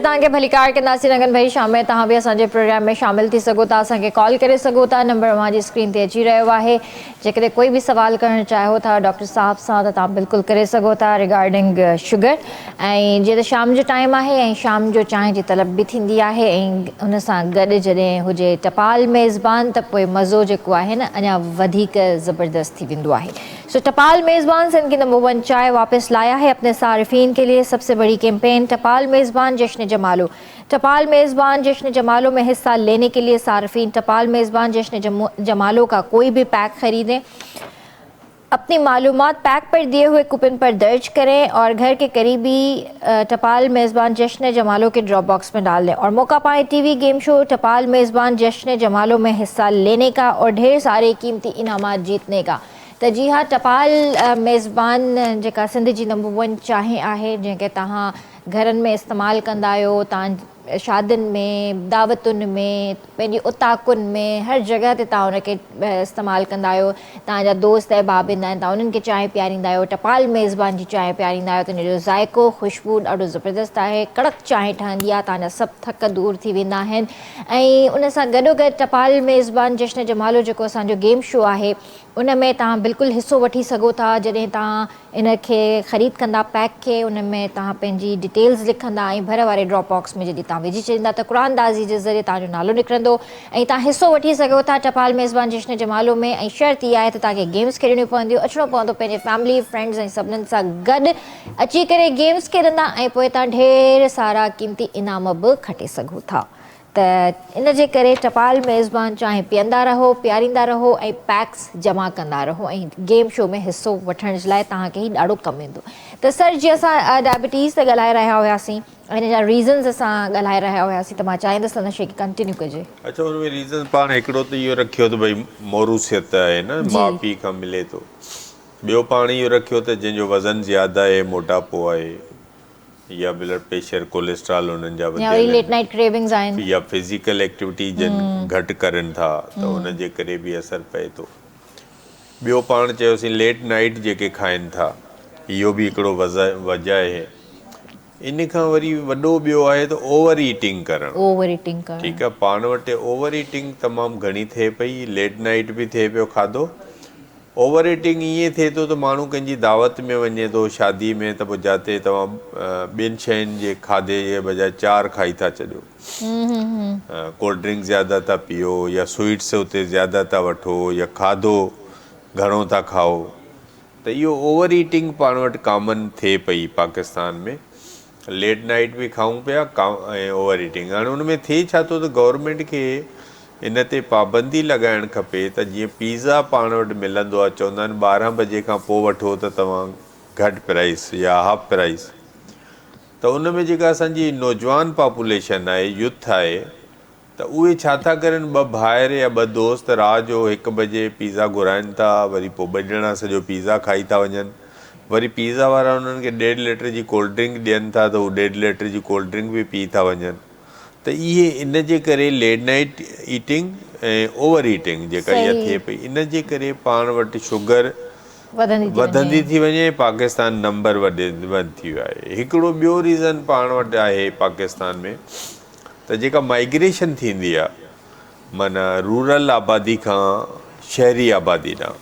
तव्हांखे भलीकार कंदासीं रंगन भाई शाम में। तव्हां बि असांजे प्रोग्राम में शामिल थी सघो था, असांखे कॉल करे सघो था। नंबर मुंहिंजी स्क्रीन ते अची रहियो आहे। जेकॾहिं कोई बि सवाल करणु चाहियो था डॉक्टर साहब सां, त तव्हां बिल्कुलु करे सघो था रिगार्डिंग शुगर। ऐं जीअं त शाम जो टाइम आहे ऐं शाम जो चांहि जी तलब बि थींदी आहे, ऐं हुन सां गॾु जॾहिं हुजे टपाल मेज़बान, त पोइ मज़ो जेको आहे न अञा वधीक ज़बरदस्त थी वेंदो आहे। सो टपाल मेज़बान सिंध की नंबर 1 चाय वापस लाया है अपने सारिफीन के लिए। सबसे बड़ी कैंपेन टपाल मेज़बान जश्न जमालो। टपाल मेज़बान जश्न जमालो में हिस्सा लेने के लिए सारिफीन टपाल मेज़बान जश्न जमालो का कोई भी पैक खरीदें, अपनी मालूमात पैक पर दिए हुए कूपन पर दर्ज करें और घर के करीबी टपाल मेज़बान जश्न जमालो के ड्रॉप बॉक्स में डाल दें और मौका पाएं टीवी गेम शो टपाल मेज़बान जश्न जमालो में हिस्सा लेने का और ढेर सारे कीमती इनामात जीतने का। तो जी हाँ, टपाल मेज़बान जेका सिंध जी नंबर 1 चांहि आहे, जंहिंखे तव्हां घरनि में इस्तेमालु कंदा आहियो, तव्हां शादियुनि में, दावतुनि में, पंहिंजी उताकुनि में, हर जॻह ते तव्हां उनखे इस्तेमालु कंदा आहियो। तव्हांजा दोस्त ऐं भाउ भेण आहिनि, तव्हां उन्हनि खे चांहि पीआरींदा आहियो, टपाल मेज़बान जी चांहि पीआरींदा आहियो, त हुनजो ज़ाइक़ो ख़ुशबू ॾाढो ज़बरदस्त आहे। कड़क चांहि ठहंदी आहे, तव्हांजा सभु थक दूरि थी वेंदा आहिनि। ऐं उन सां गॾोगॾु टपाल मेज़बान जश्न जमालो जेको असांजो गेम शो आहे, उन में तव्हां बिल्कुलु हिसो वठी सघो था। जॾहिं तव्हां इनखे ख़रीद कंदा पैक खे, उन में तव्हां पंहिंजी डिटेल्स लिखंदा ऐं भर वारे ड्रॉप बॉक्स में जॾहिं तव्हां विझी छॾींदा, त क़ुरानदाज़ी जे ज़रिए तव्हांजो नालो निकिरंदो ऐं तव्हां हिसो वठी सघो था टपाल मेज़बान जश्न जमालो में। ऐं शर्त इहा आहे त तव्हांखे गेम्स खेॾणियूं पवंदियूं, अचिणो पवंदो पंहिंजे फैमिली फ्रेंड्स ऐं सभिनीनि सां गॾु अची करे गेम्स खेॾंदा ऐं पोइ तव्हां ढेर सारा क़ीमती इनाम बि खटे सघो था। त इन जे करे टपाल मेज़बान चांहि पीअंदा रहो, पीआरींदा रहो ऐं पैक्स जमा कंदा रहो, ऐं गेम शो में हिसो वठण जे लाइ तव्हांखे ई ॾाढो कमु ईंदो। त सर, जीअं असां डायबिटीज़ ते ॻाल्हाए रहिया हुआसीं, हिन जा रीज़न्स असां ॻाल्हाए रहिया हुआसीं, त मां चाहींदसि त हिन शइ खे कंटिन्यू कजे। अच्छा, हुन में रीज़न पाण हिकिड़ो त इहो रखियो त भई मोरूसियत आहे न, माउ पीउ खां मिले थो। ॿियो पाण इहो रखियो त जंहिंजो वज़न ज़्यादा आहे, मोटापो आहे, या ब्लड प्रेशर कोलेस्ट्रॉल उन्हनि जा लेट नाइट क्रेविंग्स आहिनि, या फिज़िकल एक्टिविटी जन घटि करनि था, त उन जे करे बि असरु पए थो। ॿियो पाण चयोसीं लेट नाइट जेके खाइनि था, इहो बि हिकिड़ो वजह आहे। इन खां वरी वॾो ॿियो आहे त ओवर ईटिंग करणु। ठीकु आहे, पाण वटि ओवर ईटिंग तमामु घणी थिए पई, लेट नाइट बि थिए पियो खाधो। ओवर ईटिंग ईअं थिए थो त माण्हू कंहिंजी दावत में वञे थो, शादी में, त पोइ जिते तव्हां ॿियनि शयुनि जे खाधे जे बजाए 4 खाई था छॾियो, कोल्ड ड्रिंक ज़्यादा था पियो, या स्वीट्स उते ज़्यादा था वठो, या खाधो घणो था खाओ। त इहो ओवर ईटिंग पाण वटि कॉमन थिए पई पाकिस्तान में। लेट नाइट बि खाऊं पिया ऐं ओवर ईटिंग। हाणे हुन में थिए छा थो त गवर्नमेंट खे इन ते पाबंदी लॻाइणु खपे त जीअं पिज़्ज़ा पाण वटि मिलंदो आहे, चवंदा आहिनि 12 बजे खां पोइ वठो त तव्हां घटि प्राइस या हाफ प्राइस। त उन में जेका असांजी नौजवान पॉपुलेशन आहे, यूथ आहे, त उहे छा था करनि, 2 भाइर या 2 दोस्त राति जो 1 बजे पिज़्ज़ा घुराइनि था, वरी पोइ 2 ॼणा सॼो पिज़्ज़ा खाई था वञनि, वरी पिज़्ज़ा वारा उन्हनि खे 1.5 लीटर जी कोल्ड ड्रिंक ॾियनि था, त उहे 1.5 लीटर जी कोल्ड ड्रिंक बि पी था वञनि। त इहे इन जे करे लेट नाइट ईटिंग ऐं ओवर ईटिंग जेका इहा थिए पई, इन जे करे पाण वटि शुगर वधंदी थी वञे, पाकिस्तान नंबर वन थी वियो आहे। हिकिड़ो ॿियो रीज़न पाण वटि आहे पाकिस्तान में, त जेका माइग्रेशन थींदी आहे, माना रूरल आबादी खां शहरी आबादी ॾांहुं,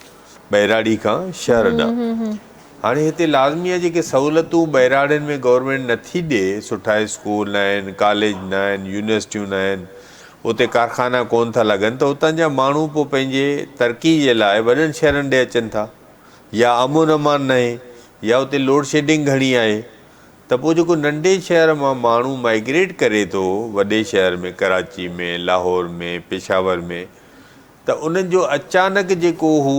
बहिराड़ी खां शहर ॾांहुं, हाणे हिते लाज़मी आहे जेके सहूलियतूं बहिराड़नि में गवर्नमेंट नथी ॾिए, सुठा स्कूल न आहिनि, कॉलेज न आहिनि, यूनिवर्सिटियूं न आहिनि, उते कारखाना कोन था लॻनि, त उतां जा माण्हू पोइ पंहिंजे तरक़ी जे लाइ वॾनि शहरनि ॾे अचनि था, या अमन अमान न आहे, या उते लोड शेडिंग घणी आहे, त पोइ जेको नंढे शहर मां माण्हू माइग्रेट करे थो वॾे शहर में, कराची में, लाहौर में, पेशावर में, त उन्हनि जो अचानक जेको हू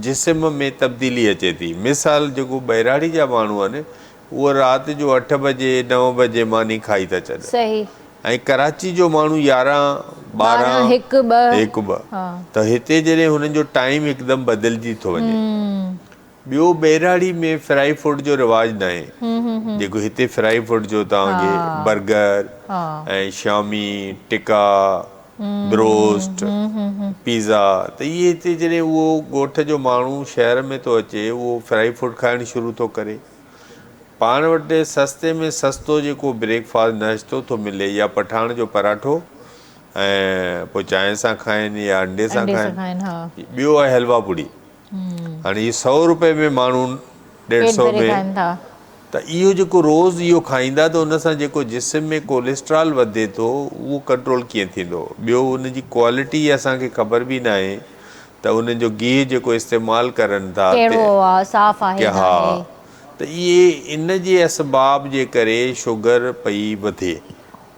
जिस्म में तब्दीली अचे थी। मिसाल जेको बहिराड़ी जा माण्हू आहिनि, उहो राति जो 8 बजे 9 बजे मानी खाई था छॾनि, ऐं कराची जो माण्हू 11 12 1 2 त हिते जॾहिं हुननि जो टाइम हिकदमि बदिलजी थो वञे। ॿियो, बहिराड़ी में फ्राई फूड जो रिवाज न आहे, जेको हिते फ्राई फूड जो तव्हांखे बर्गर ऐं शामी टिका, ब्रोस्ट, पिज़्ज़ा, त इहे हिते जॾहिं उहो ॻोठ जो माण्हू शहर में थो अचे, उहो फ्राई फूड खाइणु शुरू थो करे। पाण वटि सस्ते में सस्तो जेको ब्रेकफास्ट नाश्तो थो मिले, या पठाण जो पराठो ऐं पोइ चांहि सां खाइनि या अंडे सां खाइनि। ॿियो आहे हलवा पूड़ी, हाणे इहो 100 रुपए में माण्हू 150 में, त इहो जेको रोज़ इहो खाईंदा, त उन सां जेको जिस्म में कोलेस्ट्रॉल वधे थो, उहो कंट्रोल कीअं थींदो? ॿियो, उनजी क्वालिटी असांखे ख़बर बि न आहे, त उन्हनि जो गिहु जेको इस्तेमालु करनि था, हा, त इहे इन जे असबाब जे करे शुगर पई वधे।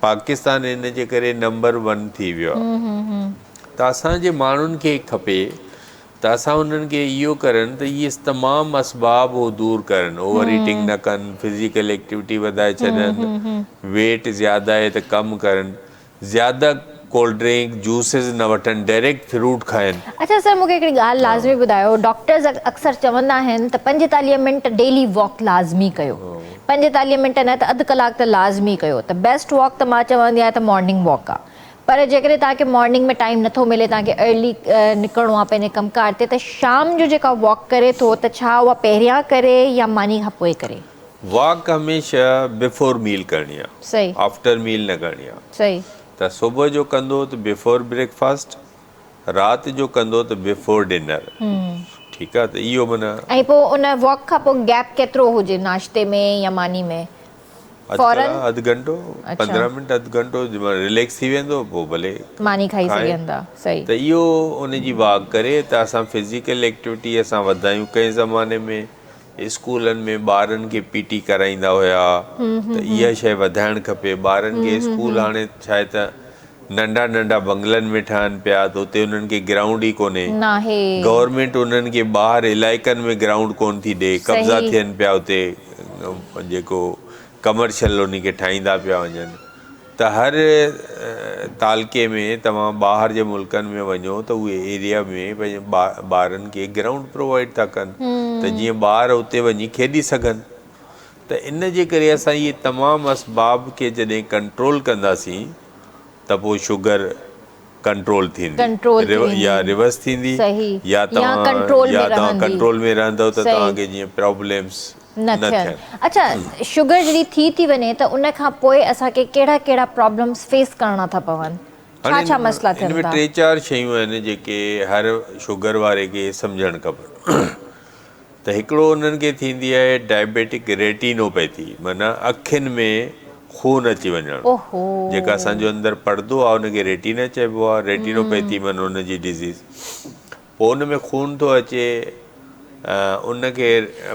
पाकिस्तान इन जे करे नंबर 1 थी वियो आहे। त असांजे माण्हुनि खे खपे त असां उन्हनि खे इहो करनि त इहे तमामु असबाब हो दूर करनि, ओवर ईटिंग न कनि, फिज़िकल एक्टिविटी वधाए छॾनि, वेट ज़्यादा आहे त कमु करनि, ज़्यादा कोल्ड ड्रिंक जूसिस न वठनि, डायरेक्ट फ्रूट खाइनि। अच्छा सर, मूंखे हिकिड़ी ॻाल्हि लाज़मी ॿुधायो, डॉक्टर्स अक्सर चवंदा आहिनि त 45 मिंट डेली वॉक लाज़मी कयो, 45 मिंट न त अधु कलाक त लाज़मी कयो। त बेस्ट वॉक त मां चवंदी आहियां त मॉर्निंग वॉक आहे, पर जेकॾहिं तव्हांखे मॉर्निंग में टाइम नथो मिले, तव्हांखे अर्ली निकिरणो आहे पंहिंजे कमकार ते, त शाम जो जेका वॉक करे थो, त छा उहा पहिरियां करे या मानी खां पोइ करे? वॉक हमेशह बिफोर मील करणी आहे, सही, आफ्टर मील न करणी आहे। सही, त सुबुह जो कंदो त बिफोर ब्रेकफास्ट, राति जो कंदो त बिफोर डिनर, ठीकु आहे? त इहो माना, ऐं पोइ उन वॉक खां पोइ गैप केतिरो हुजे, नाश्ते में या मानी में? अधु घंटो, 15 मिंट, अधु घंटो रिलैक्स थी वेंदो, पोइ भले मानी खाई सघंदा। सही, त इहो उनजी वॉक करे त असां फिज़िकल एक्टिविटी असां वधायूं। कंहिं ज़माने में स्कूलनि में ॿारनि खे पीटी कराईंदा हुया, त इहा शइ वधाइणु खपे ॿारनि खे। स्कूल हाणे छा आहे त नंढा नंढा बंगलनि में ठहनि पिया, त उते उन्हनि खे ग्राउंड ई कोन्हे, गवर्नमेंट उन्हनि खे ॿाहिरि इलाइक़नि में ग्राउंड कोन थी ॾे, कब्ज़ा थियनि पिया उते, जेको कमर्शियल उन खे ठाहींदा पिया वञनि। त हर तालके में तव्हां ॿाहिरि जे मुल्कनि में वञो त उहे एरिया में पंहिंजे ॿारनि खे ग्राउंड प्रोवाइड था कनि, त जीअं ॿार उते वञी खेॾी सघनि। त इन जे करे असां इहे तमामु असबाब खे जॾहिं कंट्रोल कंदासीं, त पोइ शुगर कंट्रोल थींदी, या रिवर्स थींदी, या तव्हां कंट्रोल में रहंदव, त तव्हांखे जीअं प्रॉब्लम्स न थियनि। अच्छा, शुगर जॾहिं थी वञे त उन खां पोइ असांखे कहिड़ा कहिड़ा प्रॉब्लम्स फेस करणा था पवनि, छा छा मसइला थियनि था? 3-4 शयूं आहिनि जेके हर शुगर वारे खे सम्झणु खपनि। त हिकिड़ो उन्हनि खे थींदी आहे डायबिटिक रेटिनोपैथी, माना अखियुनि में खून अची वञणु, जेका असांजो अंदरि पर्दो आहे उनखे रेटिना चइबो आहे। रेटिनोपैथी माना उनजी डिज़ीज़, पोइ उन में खून थो अचे, उनखे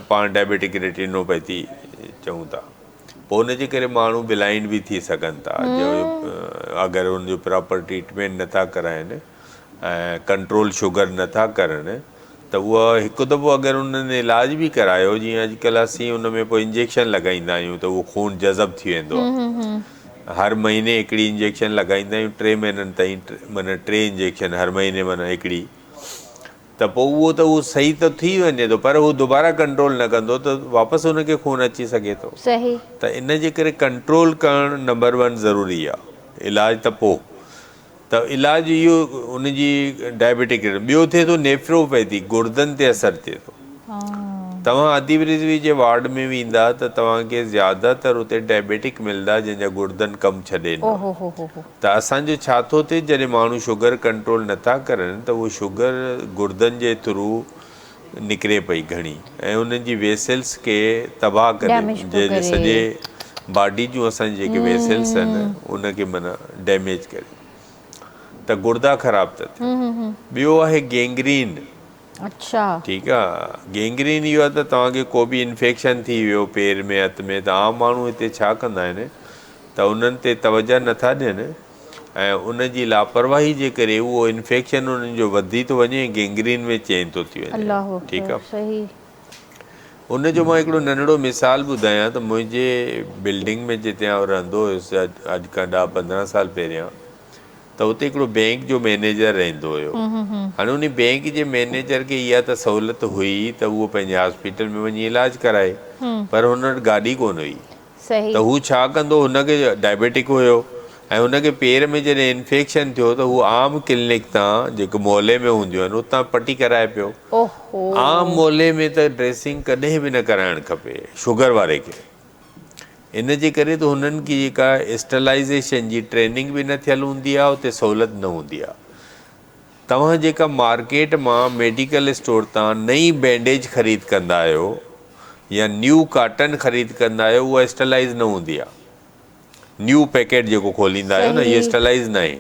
पाण डायबिटिक रेटिनोपैथी चऊं था। पोइ उनजे करे माण्हू ब्लाइंड बि थी सघनि था, अगरि उनजो प्रॉपर ट्रीटमेंट नथा कराइनि ऐं कंट्रोल शुगर नथा करनि, त उहा हिकु दफ़ो अगरि उन्हनि इलाज बि करायो, जीअं अॼुकल्ह असीं उन में पोइ इंजेक्शन लॻाईंदा आहियूं, त उहो खून जज़ब थी वेंदो आहे। हर महीने हिकिड़ी इंजेक्शन लॻाईंदा आहियूं, 3 महीननि ताईं, माना 3 इंजेक्शन हर महीने, माना हिकिड़ी। त पोइ उहो सही त थी वञे थो, पर उहो दुबारा कंट्रोल न कंदो त वापसि हुनखे खून अची सघे थो। त इन जे करे कंट्रोल करणु नंबर 1 ज़रूरी आहे, इलाज त पोइ। त इलाज इहो उनजी डायबिटिक। ॿियो थिए थो नेफ्रोपैथी, गुर्दनि ते असरु थिए थो। तव्हां आदिब रिज़वी जे वार्ड में वेंदा त तव्हांखे ज़्यादातर उते डायबिटिक मिलंदा जंहिंजा गुर्दनि कमु छॾे ॾिनो। त असांजो छा थो थिए, जॾहिं माण्हू शुगर कंट्रोल नथा करनि त उहो शुगर गुर्दनि जे थ्रू निकिरे पई घणी ऐं उन्हनि जी वेसल्स खे तबाह करे, जंहिंजे सॼे बॉडी जूं असांजी जेके वेसल्स आहिनि उनखे माना डैमेज करे, त गुर्दा ख़राबु था थियनि। ॿियो आहे गैंग्रीन। अच्छा, ठीकु आहे, गैंग्रीन इहो आहे त तव्हांखे को बि इन्फेक्शन थी वियो पेर में, हथ में, त आम माण्हू हिते छा कंदा आहिनि त उन्हनि ते तवजह नथा ॾियनि ऐं उनजी लापरवाही जे करे उहो इन्फेक्शन उन्हनि जो वधी थो वञे, गैंग्रीन में चेंज थो थी वञे। ठीकु आहे, उनजो मां हिकिड़ो नंढिड़ो मिसाल ॿुधायां त मुंहिंजे बिल्डिंग में जिते आउं रहंदो हुयुसि अॼु खां 10-15 साल पहिरियां, त उते हिकिड़ो बैंक जो मैनेजर रहंदो हुयो। हाणे उन बैंक जे मैनेजर खे इहा त सहूलियत हुई त उहो पंहिंजे हॉस्पिटल में वञी इलाजु कराए, पर हुन वटि गाॾी कोन हुई। त हू छा कंदो, हुनखे डायबिटिक हुयो ऐं हुनखे पेर में जॾहिं इन्फेक्शन थियो त हू आम क्लिनिक तां जेको मोहल्ले में हूंदियूं आहिनि उतां पटी कराए पियो। आम मोहल्ले में त ड्रेसिंग कॾहिं बि न कराइणु खपे शुगर वारे खे, इन जे करे त हुननि की जेका स्टलाइज़ेशन जी ट्रेनिंग बि न थियल हूंदी आहे, उते सहूलियत न हूंदी आहे। तव्हां जेका मार्केट मां मेडिकल स्टोर तां नई बैंडेज ख़रीद कंदा आहियो या न्यू काटन ख़रीद कंदा आहियो, उहा स्टलाइज़ न हूंदी आहे। न्यू पैकेट जेको खोलींदा आहियो न, इहा स्टलाइज़ न आहे।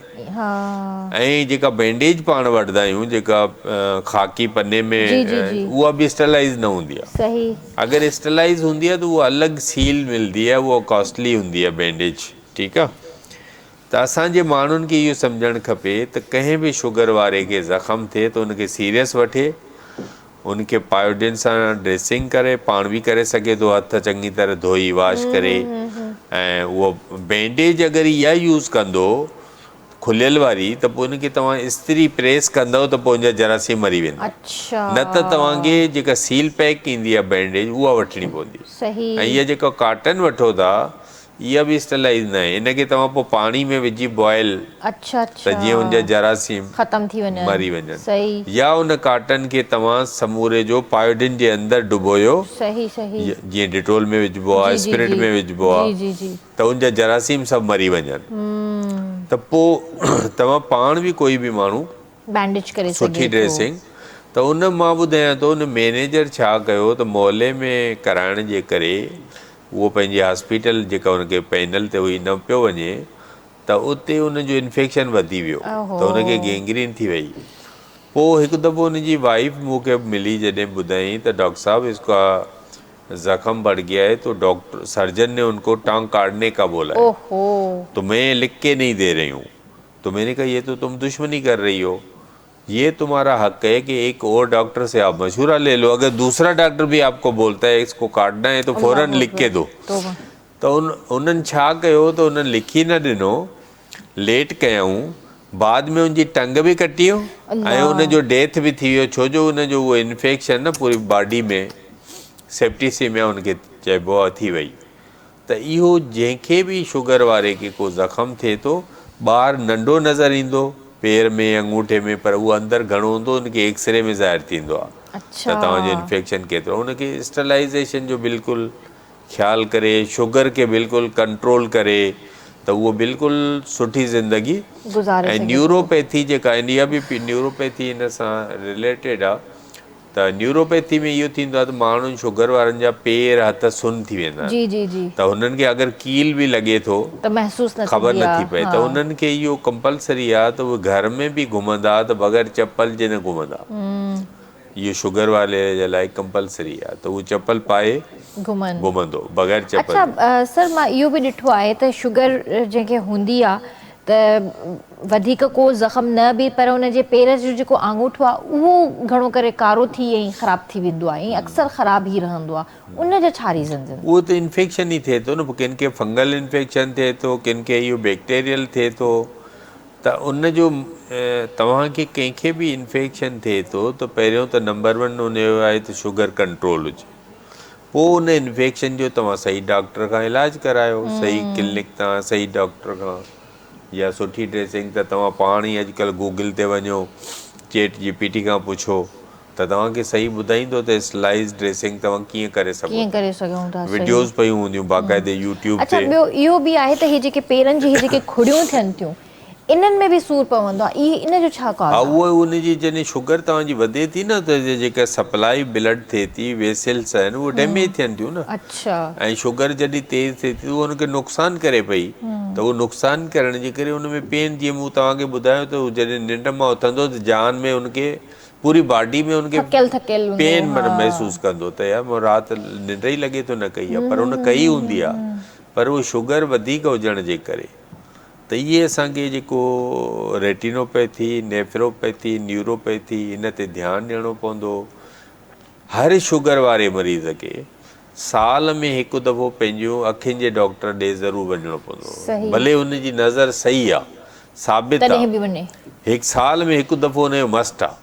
ऐं जेका बैंडेज पाण वठंदा आहियूं, जेका ख़ाकी पने में, उहा बि स्टलाइज़ न हूंदी आहे। अगरि स्टलाइज़ हूंदी आहे त उहा अलॻि सील मिलंदी आहे, उहा कॉस्टली हूंदी आहे बैंडेज। ठीकु आहे, त असांजे माण्हुनि खे इहो सम्झणु खपे त कंहिं बि शुगर वारे खे ज़ख़म थिए त उनखे सीरियस वठे, उनखे पायोडीन सां ड्रेसिंग करे, पाण बि करे सघे थो, हथ चङी तरह धोई वॉश करे, ऐं उहो बैंडेज अगरि इहा यूज़ कंदो खुलियल वारी, त पोइ उनखे तव्हां इस्त्री प्रेस कंदव त पोइ उनजा जरासीम मरी वेंदा। न त तव्हांखे जेका सील पैक ईंदी आहे बैंडेज, उहा वठणी पवंदी। ऐं इहा जेका काटन वठो था, इहा बि स्टलाइज़ न आहे, इनखे तव्हां पोइ पाणी में विझी बॉयल, त जीअं उनजा जरासीम ख़तम थी वञनि, मरी वञनि। या उन काटन खे तव्हां समूरे जो पायोडीन जे अंदरि डुबोयो, जीअं डिटोल में विझबो आहे, स्पिरिट में विझबो आहे, त उनजा जरासीम सभु मरी वञनि। त पोइ तव्हां पाण बि कोई बि माण्हू बैंडेज करे सुठी ड्रेसिंग, त उन मां ॿुधायां थो, उन मैनेजर छा कयो त मोहल्ले में कराइण जे करे उहो पंहिंजी हॉस्पिटल जेका हुनखे पैनल ते हुई न पियो वञे, त उते उनजो इन्फेक्शन वधी वियो, त उनखे गैंग्रीन थी वई। पोइ हिकु दफ़ो उनजी वाइफ मूंखे मिली, जॾहिं ॿुधाई त डॉक्टर साहब इसका जख्म बढ़ गया है, तो डॉक्टर सर्जन ने उनको टांग काटने का बोला है, तो मैं लिख के नहीं दे रही हूँ। तो मैंने कहा ये तो तुम दुश्मनी कर रही हो, ये तुम्हारा हक है कि एक और डॉक्टर से आप मशवरा ले लो, अगर दूसरा डॉक्टर भी आपको बोलता है इसको काटना है तो फौरन लिख के दो। त उन्हनि छा कयो त उन्हनि लिखी न ॾिनो, लेट कयऊं, बाद में उनजी टंग बि कटी वियो ऐं उनजो डेथ बि थी वियो, छो जो उनजो उहो इन्फेक्शन न पूरी बॉडी में सेप्टिसीमिया उनखे चइबो आहे थी वई। त इहो जंहिंखे बि शुगर वारे खे को ज़ख़म थिए थो, ॿाहिरि नंढो नज़र ईंदो पेर में, अंगूठे में, पर उहो अंदरि घणो हूंदो उनखे एक्सरे में ज़ाहिर थींदो आहे त तव्हांजो इन्फेक्शन केतिरो। उनखे स्टलाइज़ेशन जो बिल्कुलु ख़्यालु करे, शुगर खे बिल्कुलु कंट्रोल करे, त उहो बिल्कुलु सुठी ज़िंदगी ऐं न्यूरोपैथी जेका आहिनि, इहा बि न्यूरोपैथी हिन सां रिलेटेड आहे। त न्यूरोपैथी में इहो थींदो आहे त माण्हुनि शुगर वारनि जा पेर हथ सुन्न थी वेंदा आहिनि, त हुननि खे अगरि कील बि लॻे थो त ख़बर नथी पए, त उन्हनि खे इहो कंपलसरी आहे त उहे घर में बि घुमंदा त बग़ैर चप्पल जे न घुमंदा। इहो शुगर वारे जे लाइ कंपलसरी आहे त उहो चप्पल पाए घुमंदो बग़ैर चप्पल। अच्छा सर, मां इहो बि ॾिठो आहे त शुगर जंहिंखे हूंदी आहे त वधीक को ज़ख़म न बि, पर हुनजे पेर जो जेको आंगूठो आहे उहो घणो करे कारो थी ऐं ख़राबु थी वेंदो आहे, ऐं अक्सर ख़राबु ई रहंदो आहे, उनजा छा रीज़न्स आहिनि? उहो त इन्फेक्शन ई थिए थो न, किन खे फंगल इन्फेक्शन थिए थो, किन खे इहो बैक्टीरियल थिए थो, त उनजो तव्हांखे कंहिंखे बि इन्फेक्शन थिए थो त पहिरियों त नंबर 1 उनजो आहे त शुगर कंट्रोल हुजे, पोइ उन इन्फेक्शन जो तव्हां सही डॉक्टर खां इलाजु करायो, सही क्लिनिक तां, सही डॉक्टर खां, या सुठी ड्रेसिंग त तव्हां पाण ई अॼुकल्ह गूगल ते वञो, चैट GPT खां पुछो, त तव्हांखे सही ॿुधाईंदो त स्लाइस ड्रेसिंग तव्हां कीअं करे सघो कीअं करे सघूं था, सही। वीडियोज़ पियूं हूंदियूं बाक़ाइदे यूट्यूब अच्छा, ते। ॿियो इहो बि आहे त हे जेके पेरनि जी हे जेके खुड़ियूं थियनि थियूं, इन्हनि में बि सूरु पवंदो आहे, इन जो छा हा, कॉज़ आहे? उहो उनजी जॾहिं शुगर तव्हांजी वधे थी न त जेका सप्लाई ब्लड थिए थी, वेसल्स आहिनि उहे डैमेज थियनि थियूं न। अच्छा। ऐं शुगर जॾहिं तेज़ थिए थी उहो हुनखे नुक़सानु करे पई, त उहो नुक़सानु करण जे करे उन में पेन, जीअं मूं तव्हांखे ॿुधायो त जॾहिं निंड मां उथंदो त जान में उनखे पूरी बॉडी में उनखे थकियल हूंदो, पेन हा। महसूसु कंदो त यार मूं राति निंड ई लॻे थो न कई आहे, पर उन कई हूंदी आहे, पर उहो शुगर वधीक हुजण जे करे। त इहे असांखे जेको रेटिनोपैथी, नेफ्रोपैथी, न्यूरोपैथी, इन ते ध्यानु ॾियणो पवंदो। हर शुगर वारे मरीज़ खे साल में हिकु दफ़ो पंहिंजो अखियुनि जे डॉक्टर ॾे ज़रूरु वञिणो पवंदो, भले हुनजी नज़र सही आहे, साबित आहे, बि वञे। हिकु साल में हिकु दफ़ो हुनजो मस्ट आहे।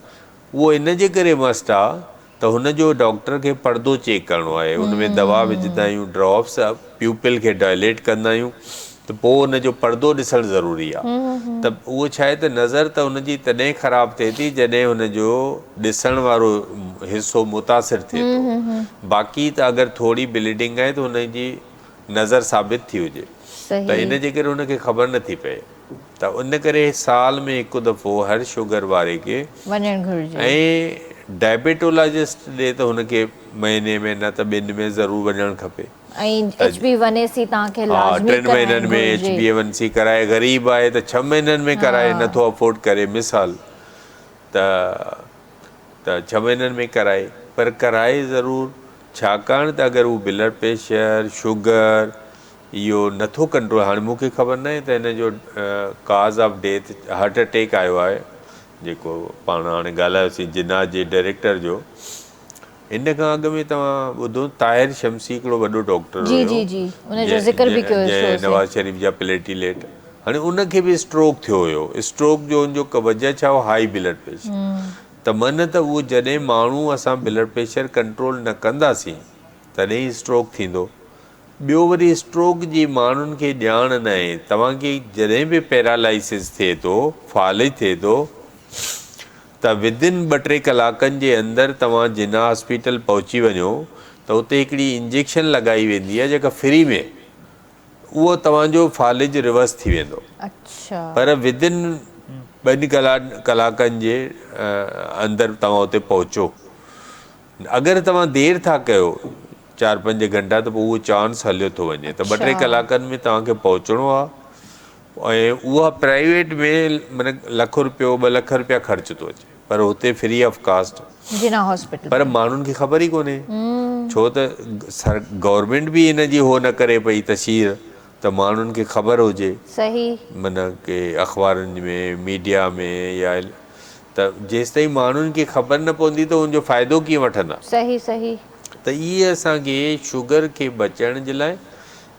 उहो इन जे करे मस्ट आहे त हुनजो डॉक्टर खे पर्दो चेक करिणो आहे, उन में दवा विझंदा आहियूं, ड्रॉप्स प्यूपिल खे डायलेट कंदा आहियूं, त पोइ हुनजो पर्दो ॾिसणु ज़रूरी आहे। त उहो छा आहे त नज़र त हुनजी तॾहिं ख़राबु थिए थी जॾहिं हुनजो ॾिसण वारो हिसो मुतासिर थिए थो, बाक़ी त अगरि थोरी ब्लीडिंग आहे त हुनजी नज़र साबित थी हुजे, त इन जे करे हुनखे ख़बर नथी पए। त उन करे साल में हिकु दफ़ो हर शुगर वारे खे वञणु घुरिजे। ऐं डायबिटोलॉजिस्ट ॾे त हुनखे महीने में न त ॿिनि में ज़रूरु वञणु खपे। ऐं HbA1c तव्हांखे हा, लाज़मी 3 महीननि में HbA1c कराए, ग़रीब आहे त 6 महीननि में कराए, नथो अफोर्ड करे मिसाल त 6 महीननि में कराए, पर कराए ज़रूरु, छाकाणि त अगरि हू ब्लड प्रेशर, शुगर इहो नथो कंट्रोल, हाणे मूंखे ख़बर न आहे त हिन जो काज़ ऑफ डेथ हार्ट अटैक आयो आहे, जेको पाण हाणे ॻाल्हायोसीं जिन्ना जे डायरेक्टर जो। इन खां अॻु में तव्हां ॿुधो ताहिर शमसी हिकिड़ो वॾो डॉक्टर हुयो, जंहिं नवाज़ शरीफ़ जा प्लेटिलेट, हाणे उनखे बि स्ट्रोक थियो हुयो। स्ट्रोक जो उनजो वजह छा हो? High blood pressure. त मन त उहो जॾहिं माण्हू असां ब्लड प्रेशर कंट्रोल न कंदासीं तॾहिं ई स्ट्रोक थींदो। ॿियो वरी स्ट्रोक जी माण्हुनि खे ॼाण न आहे। तव्हांखे जॾहिं बि पैरालाइसिस थिए थो, फालिज थिए थो, त विदिन 2-3 कलाकनि जे अंदरि तव्हां जिन्ना हॉस्पिटल पहुची वञो त उते हिकिड़ी इंजेक्शन लॻाई वेंदी आहे जेका फ्री में, उहो तव्हांजो फालिज रिवर्स थी वेंदो। अच्छा। पर विदिन 2 कलाकनि जे अंदरि तव्हां उते पहुचो। अगरि तव्हां देरि था कयो 4-5 घंटा, त पोइ उहो चांस हलियो थो वञे। त 2-3 कलाकनि में तव्हांखे पहुचणो आहे, ऐं उहा प्राइवेट में माना ₹1,00,000 2 लख ख़र्च थो अचे, पर हुते free of cost Jinnah hospital. पर माण्हुनि खे ख़बर ई कोन्हे, छो त गवर्नमेंट बि इन जी हो न करे पई तशहीर त माण्हुनि खे ख़बर हुजे, सही, माना की अख़बारुनि में, मीडिया में, या त जेसिताईं माण्हुनि खे ख़बर न पवंदी त उनजो फ़ाइदो कीअं वठंदा। सही सही। त इहे असांखे शुगर खे बचाइण जे लाइ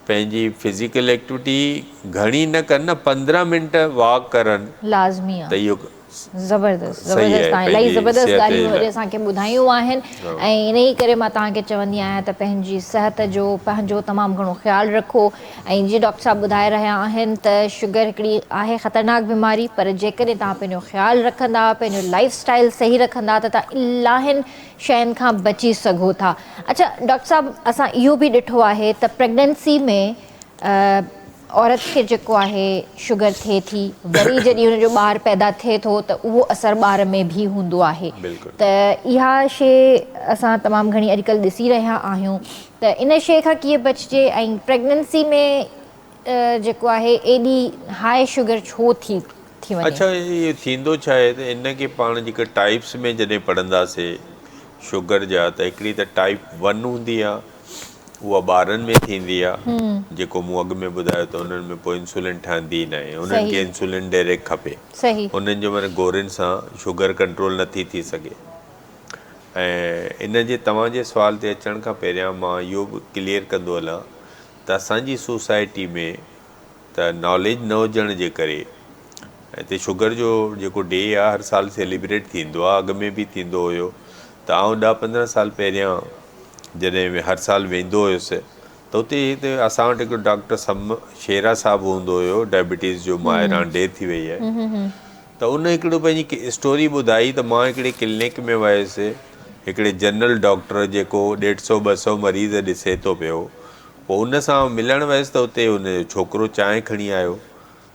पंहिंजी फिज़िकल एक्टिविटी घणी न कनि न, 15 मिंट वॉक करनि लाज़मी आहे। त इहो ज़बरदस्त तव्हां इलाही ज़बरदस्त ॻाल्हियूं अॼु असांखे ॿुधायूं आहिनि, ऐं इन ई करे मां तव्हांखे चवंदी आहियां त पंहिंजी सिहत जो पंहिंजो तमामु घणो ख़्यालु रखो। ऐं जीअं डॉक्टर साहब ॿुधाए रहिया आहिनि त शुगर हिकिड़ी आहे ख़तरनाक बीमारी, पर जेकॾहिं तव्हां पंहिंजो ख़्यालु रखंदा, पंहिंजो लाइफ स्टाइल सही रखंदा, त तव्हां इलाहियुनि शयुनि खां बची सघो था। अच्छा डॉक्टर साहब, असां इहो बि ॾिठो आहे त प्रेगनेंसी में औरत खे जेको आहे शुगर थिए थी, वरी जॾहिं हुनजो ॿारु पैदा थिए थो त उहो असरु ॿार में बि हूंदो आहे। त इहा शइ असां तमामु घणी अॼुकल्ह ॾिसी रहिया आहियूं। त इन शइ खां कीअं बचिजे, ऐं प्रेगनेंसी में जेको आहे एॾी हाई शुगर छो थी वञे? अच्छा, इहो थींदो छा आहे त इनखे पाण जेके टाइप्स में जॾहिं पढ़ंदासीं शुगर जा, त हिकिड़ी त टाइप 1 हूंदी आहे, उहा ॿारनि में थींदी आहे, जेको मूं अॻु में ॿुधायो त उन्हनि में पोइ इंसुलिन ठहंदी न आहे, उन्हनि खे इंसुलिन डायरेक्ट खपे, उन्हनि जो माना गोरियुनि सां शुगर कंट्रोल नथी थी सघे। ऐं इन जे तव्हांजे सुवाल ते अचण खां पहिरियां मां इहो बि क्लियर कंदो हलां त असांजी सोसाइटी में त नॉलेज न हुजण जे करे हिते शुगर जो जेको डे आहे हर साल सेलिब्रेट थींदो आहे, अॻु में बि थींदो हुयो। त आउं 10-15 साल पहिरियां जॾहिं हर साल वेंदो हुयुसि त उते असां वटि हिकिड़ो डॉक्टर शेरा साहिबु हूंदो हुयो, डायबिटीज़ जो माहिर, हाणे डेथ थी वई आहे। त उन हिकिड़ो पंहिंजी स्टोरी ॿुधाई त मां हिकिड़े क्लिनिक में वियुसि, हिकिड़े जनरल डॉक्टर जेको 150-200 मरीज़ ॾिसे थो पियो, पोइ उन सां मिलण वियुसि त उते उन जो छोकिरो चांहि खणी आयो,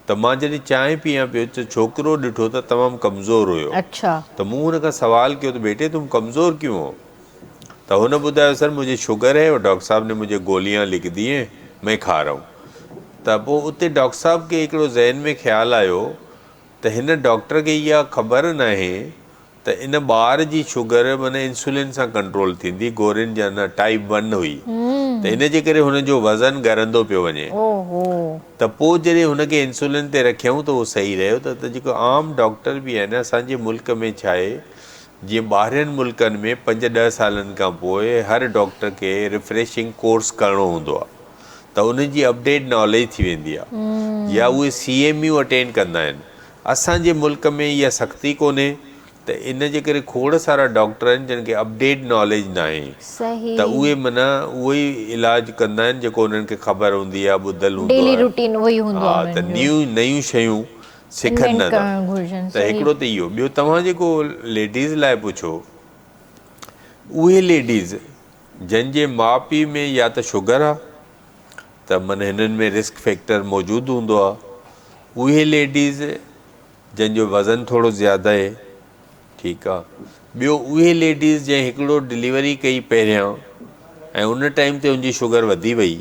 त मां जॾहिं चांहि पीआं पियो त छोकिरो ॾिठो त तमामु कमज़ोर हुयो। अच्छा। त मूं हुन खां सवाल कयो त बेटे तुम कमज़ोर क्यों हो? तो उन्होंने बताया सर मुझे शुगर है और डॉक्टर साहब ने मुझे गोलियां लिख दी हैं, मैं खा रहा हूँ। त पोइ उते डॉक्टर साहब खे हिकिड़ो ज़हन में ख़्यालु आयो त हिन डॉक्टर खे इहा ख़बर नाहे त इन ॿार जी शुगर माना इंसुलिन सां कंट्रोल थींदी, गोरियुनि जा न, टाइप 1 हुई, त इन जे करे हुनजो वज़न ॻरंदो पियो वञे। ओहो। त पोइ जॾहिं हुनखे इंसुलिन ते रखियऊं त उहो सही रहियो। त जेको आम डॉक्टर बि आहिनि असांजे मुल्क में छा आहे, जीअं ॿाहिरिनि मुल्कनि में 5-10 सालनि खां पोइ हर डॉक्टर खे रिफ्रेशिंग कोर्स करिणो हूंदो आहे, त उनजी अपडेट नॉलेज थी वेंदी आहे, या उहे CMU अटेंड कंदा आहिनि। असांजे मुल्क में इहा सख़्ती कोन्हे, त इन जे करे खोड़ सारा डॉक्टर आहिनि जिन खे अपडेट नॉलेज न आहे, सही। त उहे माना उहो ई इलाजु कंदा आहिनि जेको उन्हनि खे ख़बर हूंदी आहे, ॿुधल हूंदो डेली आहे। रूटीन वही हूंदो हा, आहे त उन्हनि जो। नयूं शयूं सिखनि इन्वेंट नथा। करणु घुरिजनि। त हिकिड़ो त इहो, ॿियो तव्हां जेको लेडीज़ लाइ पुछो, उहे लेडीज़ जंहिंजे माउ पीउ में या त शुगर आहे त माना हिननि में रिस्क फैक्टर मौजूदु हूंदो आहे, उहे लेडीज़ जंहिंजो वज़न थोरो ज़्यादा आहे, ठीकु आहे, ॿियो उहे लेडीज़ जंहिं हिकिड़ो डिलीवरी कई पहिरियां ऐं उन टाइम ते उनजी शुगर वधी वई,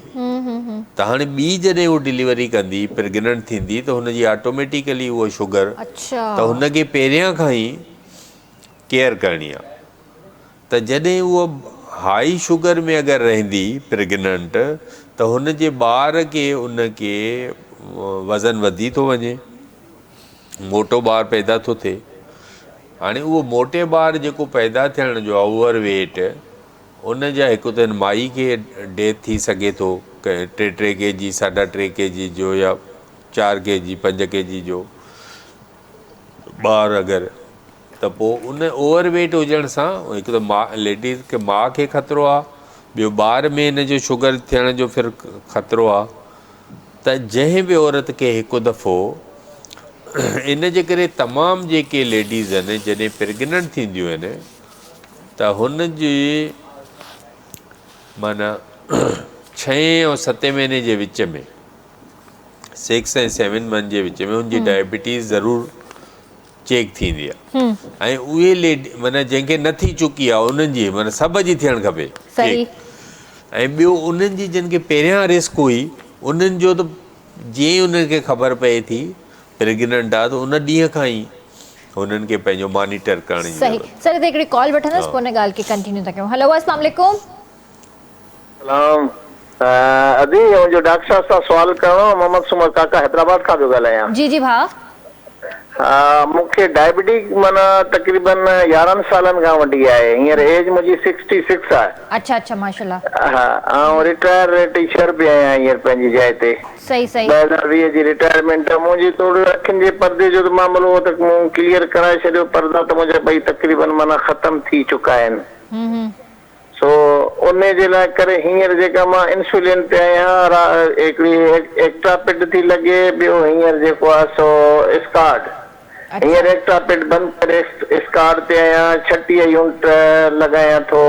त हाणे ॿी जॾहिं उहा डिलीवरी कंदी, प्रेग्नेंट थींदी, त हुनजी ऑटोमेटिकली उहा शुगर, अच्छा। त हुनखे पहिरियां खां ई केयर करणी आहे। त जॾहिं उहा हाई शुगर में अगरि रहंदी प्रेग्नेंट, त हुनजे ॿार खे उनखे वज़न वधी थो वञे, मोटो ॿारु पैदा थो थिए। हाणे उहो मोटे ॿारु जेको पैदा थियण जो आहे ओवर वेट, उन जा हिकु त माई खे डेथ थी सघे थो, 3 kg 3.5 kg जो, या 4 kg 5 kg जो ॿारु अगरि, त पोइ उन ओवर वेट हुजण सां हिकु त माउ लेडीज़ खे, माउ खे ख़तरो आहे, ॿियो ॿार में हिन जो शुगर थियण जो फिर ख़तरो आहे। त जंहिं बि औरत खे हिकु दफ़ो इन जे करे तमामु जेके लेडीज़ आहिनि जॾहिं प्रेग्नेंट थींदियूं आहिनि, त हुनजी माना 6 ऐं 7 महीने जे विच में, 6 ऐं 7 मंथ जे विच में उनजी डायबिटीज़ ज़रूरु चेक थींदी आहे। ऐं उहे लेडी माना जंहिंखे न थी चुकी आहे उन्हनि जी माना सभ जी थियणु खपे सही। ऐं ॿियो उन्हनि जी जिन खे पहिरियां रिस्क हुई, उन्हनि जो त जीअं ई उन्हनि खे ख़बर पए थी प्रेग्नेंट आहे, त उन ॾींहं खां ई हुननि खे पंहिंजो मॉनिटर करण जी सही। ज़रूरत। सर हिकिड़ी कॉल वठंदसि, पोइ हिन ॻाल्हि खे कंटिन्यू था कयूं। हेलो, अस्सलाम वालेकुम। सलाम। अदी मुंहिंजो डॉक्टर साहब सां सवाल करिणो, मोहम्मद सुमर काका हैदराबाद खां पियो ॻाल्हायां। जी जी भाउ। मूंखे डायबिटीज़ माना तक़रीबन 11 सालनि खां वठी आहे, हींअर एज मुंहिंजी 66 आहे। अच्छा अच्छा, माशाल्लाह। हा, ऐं रिटायर टीचर बि आहियां हींअर पंहिंजी जाइ ते। सही सही। 2020 जी रिटायरमेंट। मुंहिंजी थोरो अखियुनि जे पर्दे जो त मामिलो हो त मूं क्लियर कराए छॾियो, पर्दा त मुंहिंजा ॿई तक़रीबन माना ख़तम थी चुका आहिनि। सो उन जे लाइ करे हींअर जेका मां इंसुलिन ते आहियां, हिकिड़ी एक्ट्रापिड थी लॻे, ॿियो हींअर जेको आहे सो स्कार्ड। हींअर एक्ट्रापिड बंदि करे स्कार्ड ते आहियां, 36 यूनिट लॻायां थो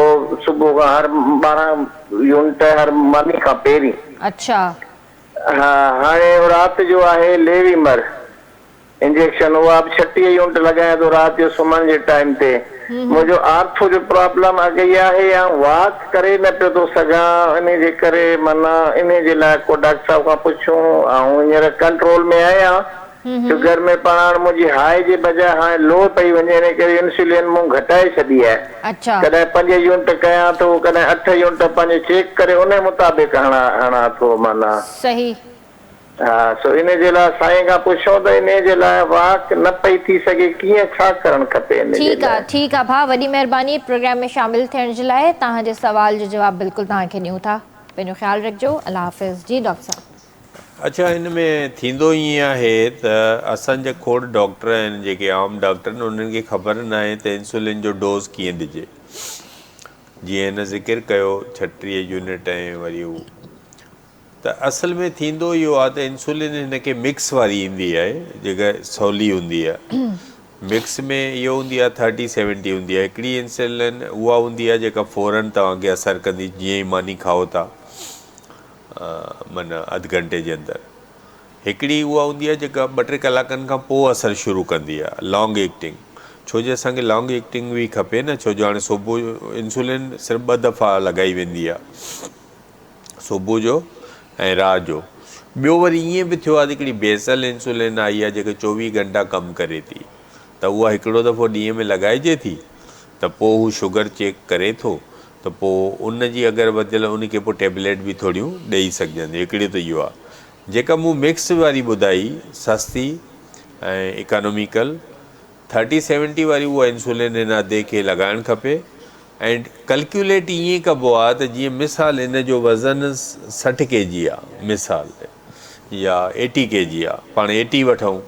सुबुह खां, हर 12 यूनिट हर मानी खां पहिरीं। अच्छा। हा, हाणे राति जो आहे लेवीमर इंजेक्शन, उहा बि 36 यूनिट लॻायां थो राति जो सुम्हण जे टाइम ते। मुंहिंजो आर्थो जो प्रॉब्लम अॻे आहे, या वॉक करे न पियो थो सघां, इन जे करे माना इन जे लाइ को डॉक्टर साहब खां पुछूं। ऐं हींअर कंट्रोल में आहियां, शुगर में पाण मुंहिंजी हाई जे बजाए हाणे लो पई वञे, इन करे इंसुलिन मूं घटाए छॾी आहे। अच्छा। कॾहिं 5 यूनिट कयां थो, कॾहिं 8 यूनिट पंहिंजे चेक करे उन मुताबिक़ हणा थो माना। सही। हा, सो इन जे लाइ साईं खां पुछो त इन जे लाइ वाक न पई थी सघे, कीअं छा करणु खपे? ठीकु आहे ठीकु आहे भाउ, वॾी महिरबानी प्रोग्राम में शामिल थियण जे लाइ। तव्हांजे सवाल जो जवाबु बिल्कुलु तव्हांखे ॾियूं था। पंहिंजो ख़्यालु रखिजो। अल्लाह हाफ़िज़। जी डॉक्टर साहब। अच्छा, हिन में थींदो ईअं आहे त असांजा खोड़ डॉक्टर आहिनि जेके आम डॉक्टर आहिनि, उन्हनि खे ख़बर न आहे त इंसुलिन जो डोज़ कीअं ॾिजे। जीअं हिन ज़िक्र कयो 36 यूनिट ऐं वरी हू, त असल में थींदो इहो आहे त इंसुलिन हिनखे मिक्स वारी ईंदी आहे जेका सवली हूंदी आहे। मिक्स में इहो हूंदी आहे 30-70 हूंदी आहे। हिकिड़ी इंसुलिन उहा हूंदी आहे जेका फ़ौरन तव्हांखे असरु कंदी, जीअं ई मानी खाओ था माना अधु घंटे जे अंदरि। हिकिड़ी उहा हूंदी आहे जेका 2-3 कलाकनि खां पोइ असरु शुरू कंदी आहे, लॉन्ग एक्टिंग। छो जो असांखे लॉन्ग एक्टिंग बि खपे न, छो जो हाणे सुबुह जो इंसुलिन सिर्फ़ु 2 दफ़ा लॻाई वेंदी आहे, सुबुह जो ऐं राति जो। ॿियो वरी ईअं बि थियो आहे त हिकिड़ी बेसल इंसुलिन आई आहे जेके 24 घंटा कमु करे थी, त उहा हिकिड़ो दफ़ो ॾींहं में लॻाइजे थी त पोइ हू शुगर चेक करे थो, त पोइ उन जी अगरि वधियल उनखे पोइ टेबलेट बि थोरियूं ॾेई सघजंदियूं। हिकिड़ी त इहो आहे। जेका मूं मिक्स वारी ॿुधाई सस्ती ऐं इकोनॉमिकल 30-70 वारी, उहा इंसुलिन हिन अधे खे लॻाइणु खपे। ऐं कैलकुलेट ईअं कबो आहे त जीअं मिसाल हिन जो वज़न 60 kg आहे मिसाल, या 80 kg आहे, पाण 80 वठूं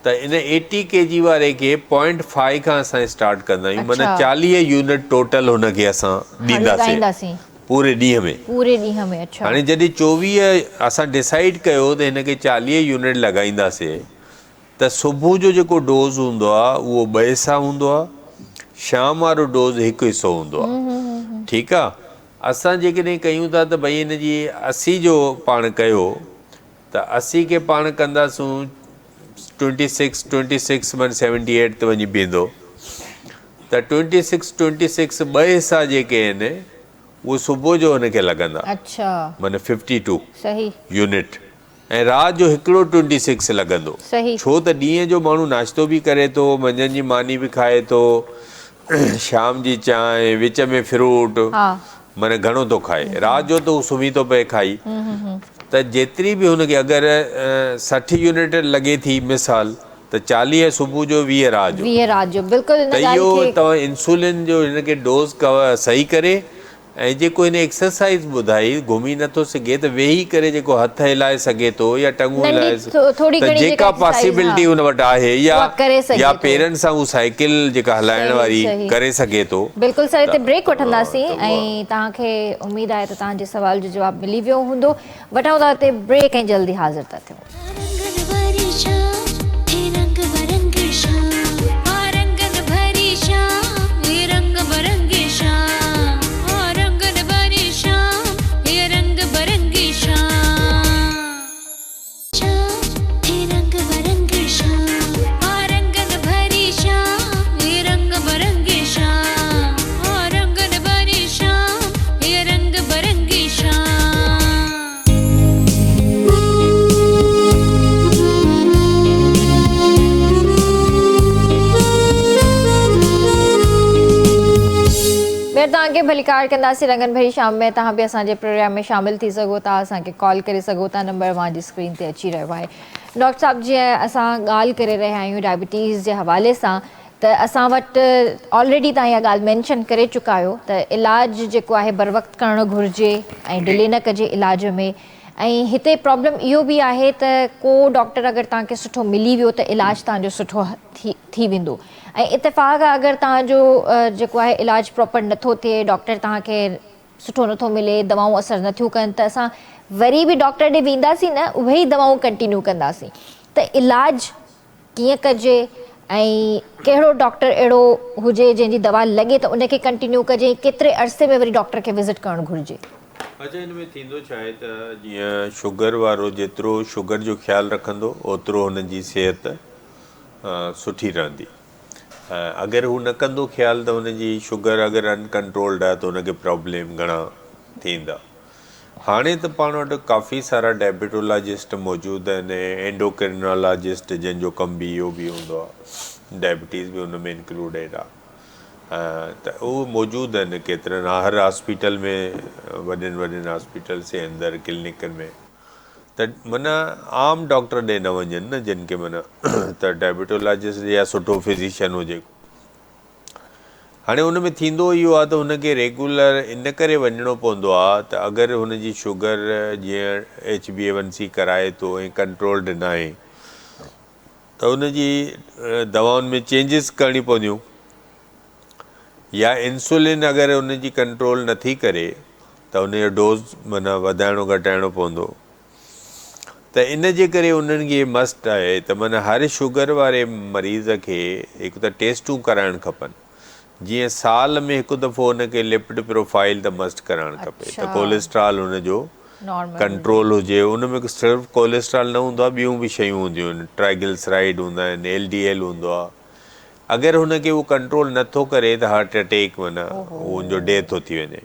त इन 80 kg वारे खे 0.5 खां असां स्टार्ट कंदा आहियूं, माना 40 यूनिट टोटल हुनखे असां ॾींदासीं पूरे ॾींहं में। अच्छा। हाणे जॾहिं 24 असां डिसाइड कयो त हिनखे 40 यूनिट लॻाईंदासीं, त सुबुह जो जेको डोज़ हूंदो आहे उहो 2 हिसा हूंदो आहे, शाम वारो डोज़ 1 हिसो हूंदो आहे। ठीकु आहे। असां जेकॾहिं कयूं था त भई हिन जी 80 जो पाण कयो त 80 खे पाण कंदासूं 26 माना 78 ते वञी बीहंदो, त 26 2 हिसा जेके आहिनि उहे सुबुह जो हुनखे लॻंदा। अच्छा। माना 52 सही यूनिट, ऐं राति जो हिकिड़ो 26 लॻंदो। सही। छो त ॾींहं जो माण्हू नाश्तो बि करे थो, मंझंदि जी मानी बि खाए थो, शाम जी चांहि, विच में फ्रूट, माना घणो थो खाए। राति जो त हू सुम्ही थो पए खाई। त जेतिरी बि हुनखे अगरि 60 यूनिट लॻे थी मिसाल, त 40 सुबुह जो, 20 राति जो। बिल्कुलु। त इहो तव्हां इंसुलिन जो हिनखे डोज़ सही करे, ऐं जेको हिन एक्सरसाइज़ ॿुधाई, घुमी नथो सघे त वेही करे जेको हथ हिलाए सघे थो या टंगू हिलाए, त जेका पॉसिबिलिटी हुन वटि आहे, या पेरनि सां हू साइकिल जेका हलाइण वारी करे सघे थो। बिल्कुलु सर, हिते ब्रेक वठंदासीं ऐं तव्हांखे उमेद आहे त तव्हांजे सवाल जो जवाबु मिली वियो हूंदो। वठूं था हिते ब्रेक ऐं जल्दी हाज़िर था थियूं। तव्हांखे भलीकार कंदासीं रंगन भरी शाम में। तव्हां बि असांजे प्रोग्राम में शामिल थी सघो था, असांखे कॉल करे सघो था, नंबर मुंहिंजी स्क्रीन ते अची रहियो आहे। डॉक्टर साहब, जीअं असां ॻाल्हि करे रहिया आहियूं डायबिटीज़ जे हवाले सां, त असां वटि ऑलरेडी तव्हां इहा ॻाल्हि मैंशन करे चुका आहियो त इलाजु जेको आहे बर वक़्तु करणु घुरिजे ऐं डिले न कजे इलाज में। ऐं हिते प्रॉब्लम इहो बि आहे त को डॉक्टर अगरि तव्हांखे सुठो मिली वियो त इलाजु तव्हांजो सुठो थी वेंदो, ऐं इत्तेफ़ाक़ अगरि तव्हांजो जेको आहे इलाजु प्रॉपर नथो थिए, डॉक्टर तव्हांखे सुठो नथो मिले, दवाऊं असरु नथियूं कनि, त असां वरी बि डॉक्टर ॾे वेंदासीं न, उहे ई दवाऊं कंटिन्यू कंदासीं। त इलाजु कीअं कजे ऐं कहिड़ो डॉक्टर अहिड़ो हुजे जंहिंजी दवा लॻे त उनखे कंटिन्यू कजे, केतिरे अरसे में वरी डॉक्टर खे विज़िट करणु घुरिजे? अच्छा, हिन में थींदो छा आहे त जीअं शुगर वारो जेतिरो शुगर जो ख़्यालु रखंदो ओतिरो हुनजी सिहत सुठी रहंदी। अगरि हू न कंदो ख़्यालु त हुनजी शुगर अगरि अनकंट्रोल्ड आहे त हुनखे प्रॉब्लम घणा थींदा। हाणे त पाण वटि काफ़ी सारा डायबिटोलॉजिस्ट मौजूदु आहिनि, एंडोक्रिनोलॉजिस्ट जंहिंजो कमु बि इहो बि हूंदो आहे, डायबिटीज़ बि हुन में इंक्लूडेड आहे। त उहे मौजूदु आहिनि केतिरनि, हर हॉस्पिटल में, वॾनि हॉस्पिटल्स जे अंदरि क्लिनिकनि में। त माना आम डॉक्टर ॾे न वञनि न, जिन खे माना त डायबिटोलॉजिस्ट या सुठो फिज़िशियन हुजे। हाणे हुन में थींदो इहो आहे त हुनखे रेगुलर इन करे वञिणो पवंदो आहे त अगरि हुनजी शुगर जीअं HbA1c कराए थो ऐं कंट्रोल्ड न आहे त हुनजी दवाउनि में चेंजिस करणी पवंदियूं, या इंसुलिन अगरि हुनजी कंट्रोल नथी करे त हुनजो डोज़ माना वधाइणो घटाइणो पवंदो। त इन जे करे उन्हनि खे मस्ट आहे त माना हर शुगर वारे मरीज़ खे हिकु त टेस्टूं कराइणु खपनि। जीअं साल में हिकु दफ़ो हुनखे लिपिड प्रोफाइल त मस्ट कराइणु खपे त कोलेस्ट्रॉल हुनजो कंट्रोल हुजे। उन में सिर्फ़ु कोलेस्ट्रॉल न हूंदो आहे, ॿियूं बि शयूं हूंदियूं आहिनि, ट्राइग्लिसराइड हूंदा आहिनि, LDL हूंदो आहे। अगरि हुनखे उहो कंट्रोल नथो करे त हार्ट अटैक माना उनजो डेथ थो थी वञे।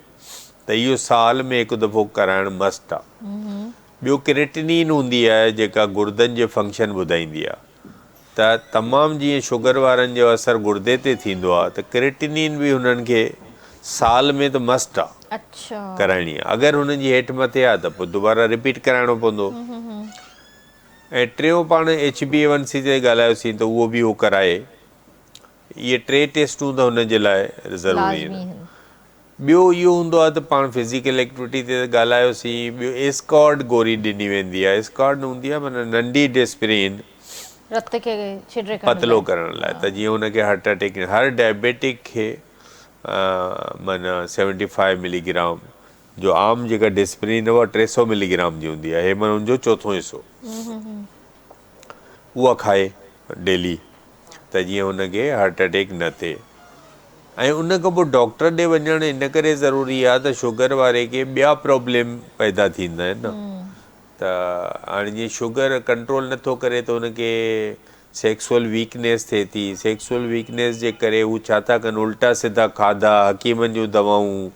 त इहो साल में हिकु दफ़ो कराइणु मस्ट आहे। ॿियो क्रिएटिनिन हूंदी आहे जेका गुर्दनि जे फंक्शन ॿुधाईंदी आहे। त तमामु जीअं शुगर वारनि जो असरु गुर्दे ते थींदो आहे त क्रिएटिनिन बि हुननि खे साल में त मस्ट आहे कराइणी आहे। अगरि हुननि जी हेठि मथे आहे त पोइ दुबारा रिपीट कराइणो पवंदो। ऐं टियों पाण HbA1c ते ॻाल्हायोसीं त उहो बि उहो कराए। इहे 3 टेस्टूं त हुन जे लाइ ज़रूरी आहिनि। ॿियो इहो हूंदो आहे त पाण फिज़िकल एक्टिविटी ते ॻाल्हायोसीं। ॿियो एस्कॉर्ड गोरी ॾिनी वेंदी आहे। एस्कॉर्ड हूंदी आहे माना नंढी डिस्प्रिन रत खे पतलो करण लाइ। त जीअं हुनखे हार्ट अटैक हर डायबिटिक खे माना 75 मिलीग्राम जो आम जेका डिस्प्रिन उहा 300 मिलीग्राम जी हूंदी आहे, हे माना हुनजो चोथों हिसो उहा खाए डेली त जीअं हुनखे हार्ट अटैक न थिए। ऐं उन खां पोइ डॉक्टर ॾे वञणु इन करे ज़रूरी आहे त शुगर वारे खे ॿिया प्रॉब्लम पैदा थींदा आहिनि न। त हाणे जीअं शुगर कंट्रोल नथो करे त हुनखे सेक्सुअल वीकनेस थिए थी। सेक्सुअल वीकनेस जे करे हू छा था कनि, उल्टा सिधा खाधा, हकीमनि जूं दवाऊं।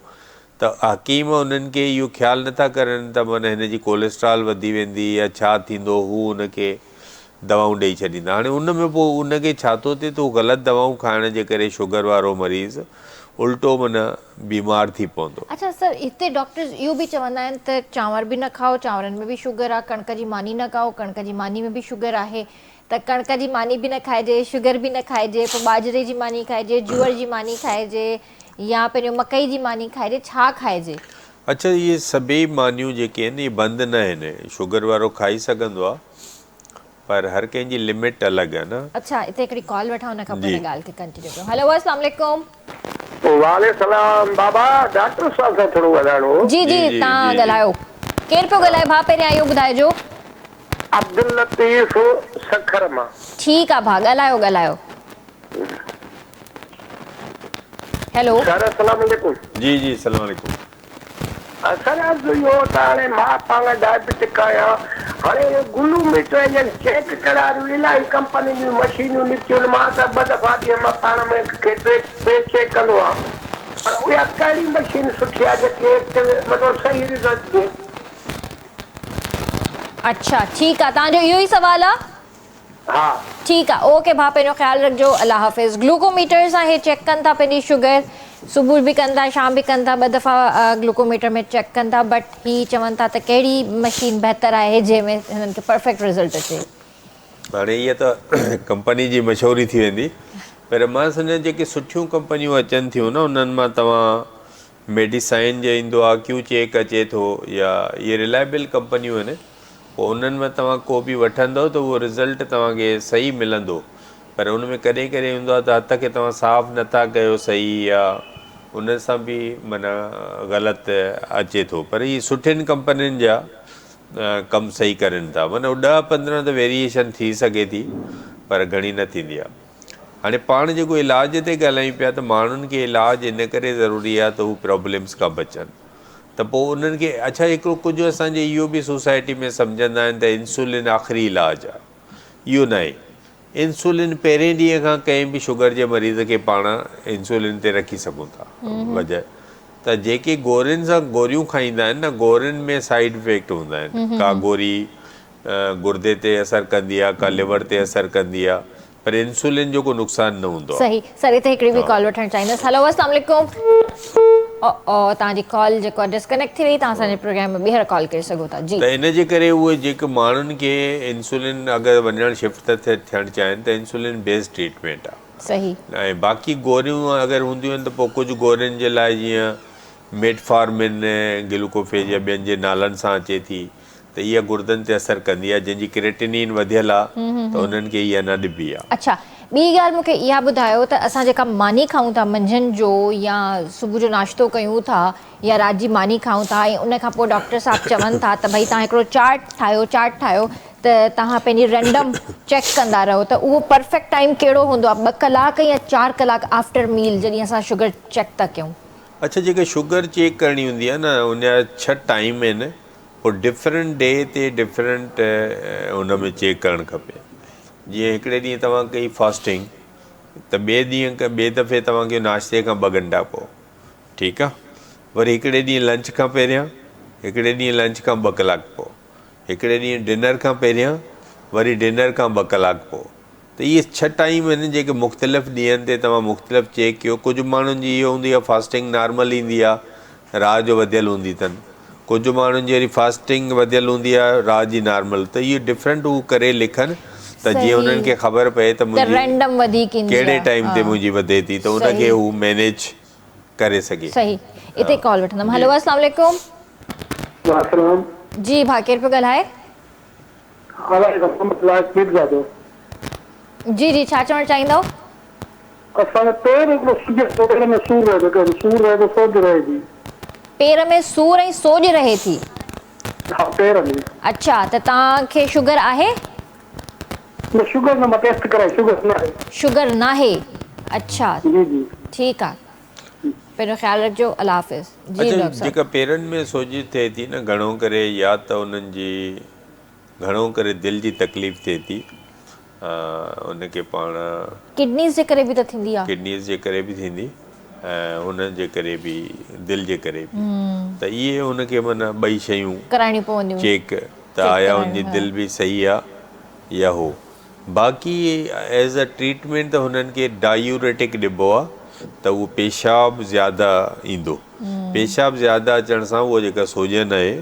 त हकीम उन्हनि खे इहो ख़्यालु नथा करनि त माना हिन जी कोलेस्ट्रॉल वधी वेंदी या छा थींदो, हू हुनखे दवाऊं ॾेई छॾींदा। हाणे उन में पोइ उनखे छा थो थिए त ग़लति दवाऊं खाइण जे करे शुगर वारो मरीज़ उल्टो माना बीमार थी पवंदो। अच्छा सर, हिते डॉक्टर्स इहो बि चवंदा आहिनि त चांवर बि न खाओ, चांवरनि में बि शुगर आहे, कणिक जी मानी न खाओ, कणिक जी मानी में बि शुगर आहे। त कणिक जी मानी बि न खाइजे, शुगर बि न खाइजे, पोइ बाजरे जी मानी खाइजे, जूअर जी मानी खाइजे या पंहिंजो मकई जी मानी खाइजे, छा खाइजे? अच्छा, इहे सभई मानियूं जेके आहिनि इहे बंदि न आहिनि। शुगर वारो खाई सघंदो आहे पर हर कंहिंजी लिमिट अलॻि आहे न। अच्छा, हिते हिकिड़ी कॉल वठां, हुन खां पोइ हिन ॻाल्हि खे कंटिन्यू कयूं। हेलो, अस्सलाम वालेकुम। वालेकुम बाबा, डॉक्टर साहब सां थोरो ॻाल्हाइणो हो। जी जी, तव्हां ॻाल्हायो। केरु पियो ॻाल्हाए भाउ? पहिरियां इहो ॿुधाइजो। अब्दुल लतीफ़ सखर मां। ठीकु आहे भाउ, ॻाल्हायो। हेलो सर, अस्सलाम वालेकुम। जी जी, अस्सलाम वालेकुम। सर, अर्ज़ु इहो त हाणे मां पाण डायबिटिक आहियां। हाणे ग्लूकोमीटर चेक करायो, इलाही कंपनी जूं मशीनूं निकितियूं आहिनि। मां त 2 दफ़ा ॾींहं मां पाण में चेक कंदो आहियां, पर उहा कहिड़ी मशीन सुठी आहे जेके मतिलबु सही रिज़ल्ट ॾिए? अच्छा, ठीकु आहे, तव्हांजो इहो ई सुवालु आहे? हा, ठीकु आहे, ओके भाउ, पंहिंजो ख़्यालु रखिजो। अल्लाह हाफ़िज़। ग्लूकोमीटर सां हे चेक कनि था पंहिंजी शुगर, सुबुह बि कनि था, शाम बि कनि था, 2 दफ़ा ग्लूकोमीटर में चेक कनि था। बट ही चवनि था त कहिड़ी मशीन बहितर आहे जंहिंमें हिननि खे परफेक्ट रिज़ल्ट अचे। हाणे इहा त कंपनी जी मशहूरी थी वेंदी, पर मां सम्झां जेके सुठियूं कंपनियूं अचनि थियूं न उन्हनि मां तव्हां मेडिसाइन जो ईंदो आहे, क्यू चेक अचे थो, या इहे रिलायबल कंपनियूं आहिनि। पोइ उन्हनि मां तव्हां को बि वठंदव त उहो रिज़ल्ट तव्हांखे सही मिलंदो। पर उन में कॾहिं कॾहिं हूंदो आहे त हथ खे तव्हां साफ़ु नथा कयो सही, या उन सां बि माना ग़लति अचे थो। पर इहे सुठियुनि कंपनियुनि जा कमु सही करनि था। माना 10-15 त वेरिएशन थी सघे थी पर घणी न थींदी आहे। हाणे पाण जेको इलाज ते ॻाल्हायूं पिया त माण्हुनि खे इलाजु इन करे ज़रूरी आहे त हू प्रॉब्लम्स खां बचनि। त पोइ उन्हनि खे अच्छा हिकिड़ो कुझु असांजे इहो बि सोसाइटी में सम्झंदा आहिनि त इंसुलिन आख़िरी इलाजु आहे। इहो न आहे। इंसुलिन पहिरें ॾींहं खां कंहिं बि शुगर जे मरीज़ खे पाण इंसुलिन ते रखी सघूं था। वजह त जेके गोरियुनि सां गोरियूं खाईंदा आहिनि न, गोरियुनि में साइड इफेक्ट हूंदा आहिनि। का गोरी गुर्दे ते असरु कंदी आहे, का लिवर ते असरु कंदी आहे, पर इंसुलिन जो को नुक़सानु न हूंदो आहे। सही सर, हिते हिकिड़ी बि कॉल वठणु चाहींदसि। हेलो, अस्सलाम वालेकुम। तव्हांजी कॉल जेको आहे डिस्कनेक्ट थी वई, तव्हां असांजे प्रोग्राम में ॿीहर कॉल करे सघो था। जी, त इन जे करे उहे जेके माण्हुनि खे इंसुलिन अगरि वञणु शिफ्ट थियणु चाहिनि त इंसुलिन बेस्ड ट्रीटमेंट आहे। सही। ऐं बाक़ी गोरियूं अगरि हूंदियूं आहिनि त पोइ कुझु गोरियुनि जे लाइ जीअं मेटफॉर्मिन, ग्लूकोफेज या ॿियनि जे नालनि सां अचे थी, त इहा गुर्दनि ते असरु कंदी आहे। जंहिंजी क्रिएटिनिन वधियल आहे त उन्हनि खे इहा न ॾिबी आहे। अच्छा, ॿी ॻाल्हि मूंखे इहा ॿुधायो त असां जेका मानी खाऊं था मंझंदि जो या सुबुह जो नाश्तो कयूं था या राति जी मानी खाऊं था ऐं उन खां पोइ डॉक्टर साहब चवनि था त भई तव्हां हिकिड़ो चार्ट ठाहियो त तव्हां पंहिंजी रैंडम चेक कंदा रहो, त उहो परफेक्ट टाइम कहिड़ो हूंदो आहे, 2 कलाक या 4 कलाक आफ्टर मील जॾहिं असां शुगर चेक था कयूं? अच्छा, जेका शुगर चेक करणी हूंदी आहे न उन जा 6 टाइम आहिनि, पोइ डिफरेंट डे ते डिफरेंट उन में चेक करणु खपे। जीअं हिकिड़े ॾींहुं तव्हां कई फास्टिंग त ॿिए दफ़े तव्हांखे नाश्ते खां 2 घंटा पोइ, ठीकु आहे, वरी हिकिड़े ॾींहुं लंच खां पहिरियां, हिकिड़े ॾींहुं लंच खां 2 कलाक पोइ, हिकिड़े ॾींहुं डिनर खां पहिरियां, वरी डिनर खां 2 कलाक पोइ। त इहे 6 टाइम आहिनि जेके मुख़्तलिफ़ ॾींहंनि ते तव्हां मुख़्तलिफ़ चेक कयो। कुझु माण्हुनि जी इहो हूंदी आहे फास्टिंग नॉर्मल ईंदी आहे, राति जो वधियल हूंदी अथनि, कुझु माण्हुनि जी वरी फास्टिंग वधियल हूंदी आहे, राति जी नॉर्मल। त इहो डिफरेंट हू करे लिखनि त जीअं उन्हनि खे ख़बर पए त मुंहिंजी कहिड़े टाइम ते मुंहिंजी वधे थी, त उनखे हू मैनेज करे सघे। सही। इते कॉल वठंदमि। हेलो, अस्सलाम वालेकुम। जी भाउ, केरु पियो ॻाल्हाए? जी जी, छा चवणु चाहींदव? पेर में सूर ऐं सोज रहे थी? अच्छा, त तव्हांखे शुगर आहे? शुगर नाहे? अच्छा, ठीकु आहे, पंहिंजो ख़्यालु रखिजो। अल्लाह हाफ़िज़। जी डॉक्टर साहब, जेका पेरनि में सोज थिए थी न, घणो करे या त उन्हनि जी घणो करे दिलि जी तकलीफ़ थिए थी, उनखे पाण किडनीज़ जे करे बि त थींदी आहे? किडनीज़ जे करे बि थींदी ऐं उन्हनि जे करे बि, दिलि जे करे बि। त इहे उनखे माना 2 शयूं कराइणी पवंदियूं चेक, त आया उनजी दिलि बि सही आहे या हो। बाक़ी एज़ अ ट्रीटमेंट त हुननि खे डायूरेटिक ॾिबो आहे, त उहो पेशाब ज़्यादा ईंदो। पेशाब ज़्यादा अचण सां उहा जेका सोजन आहे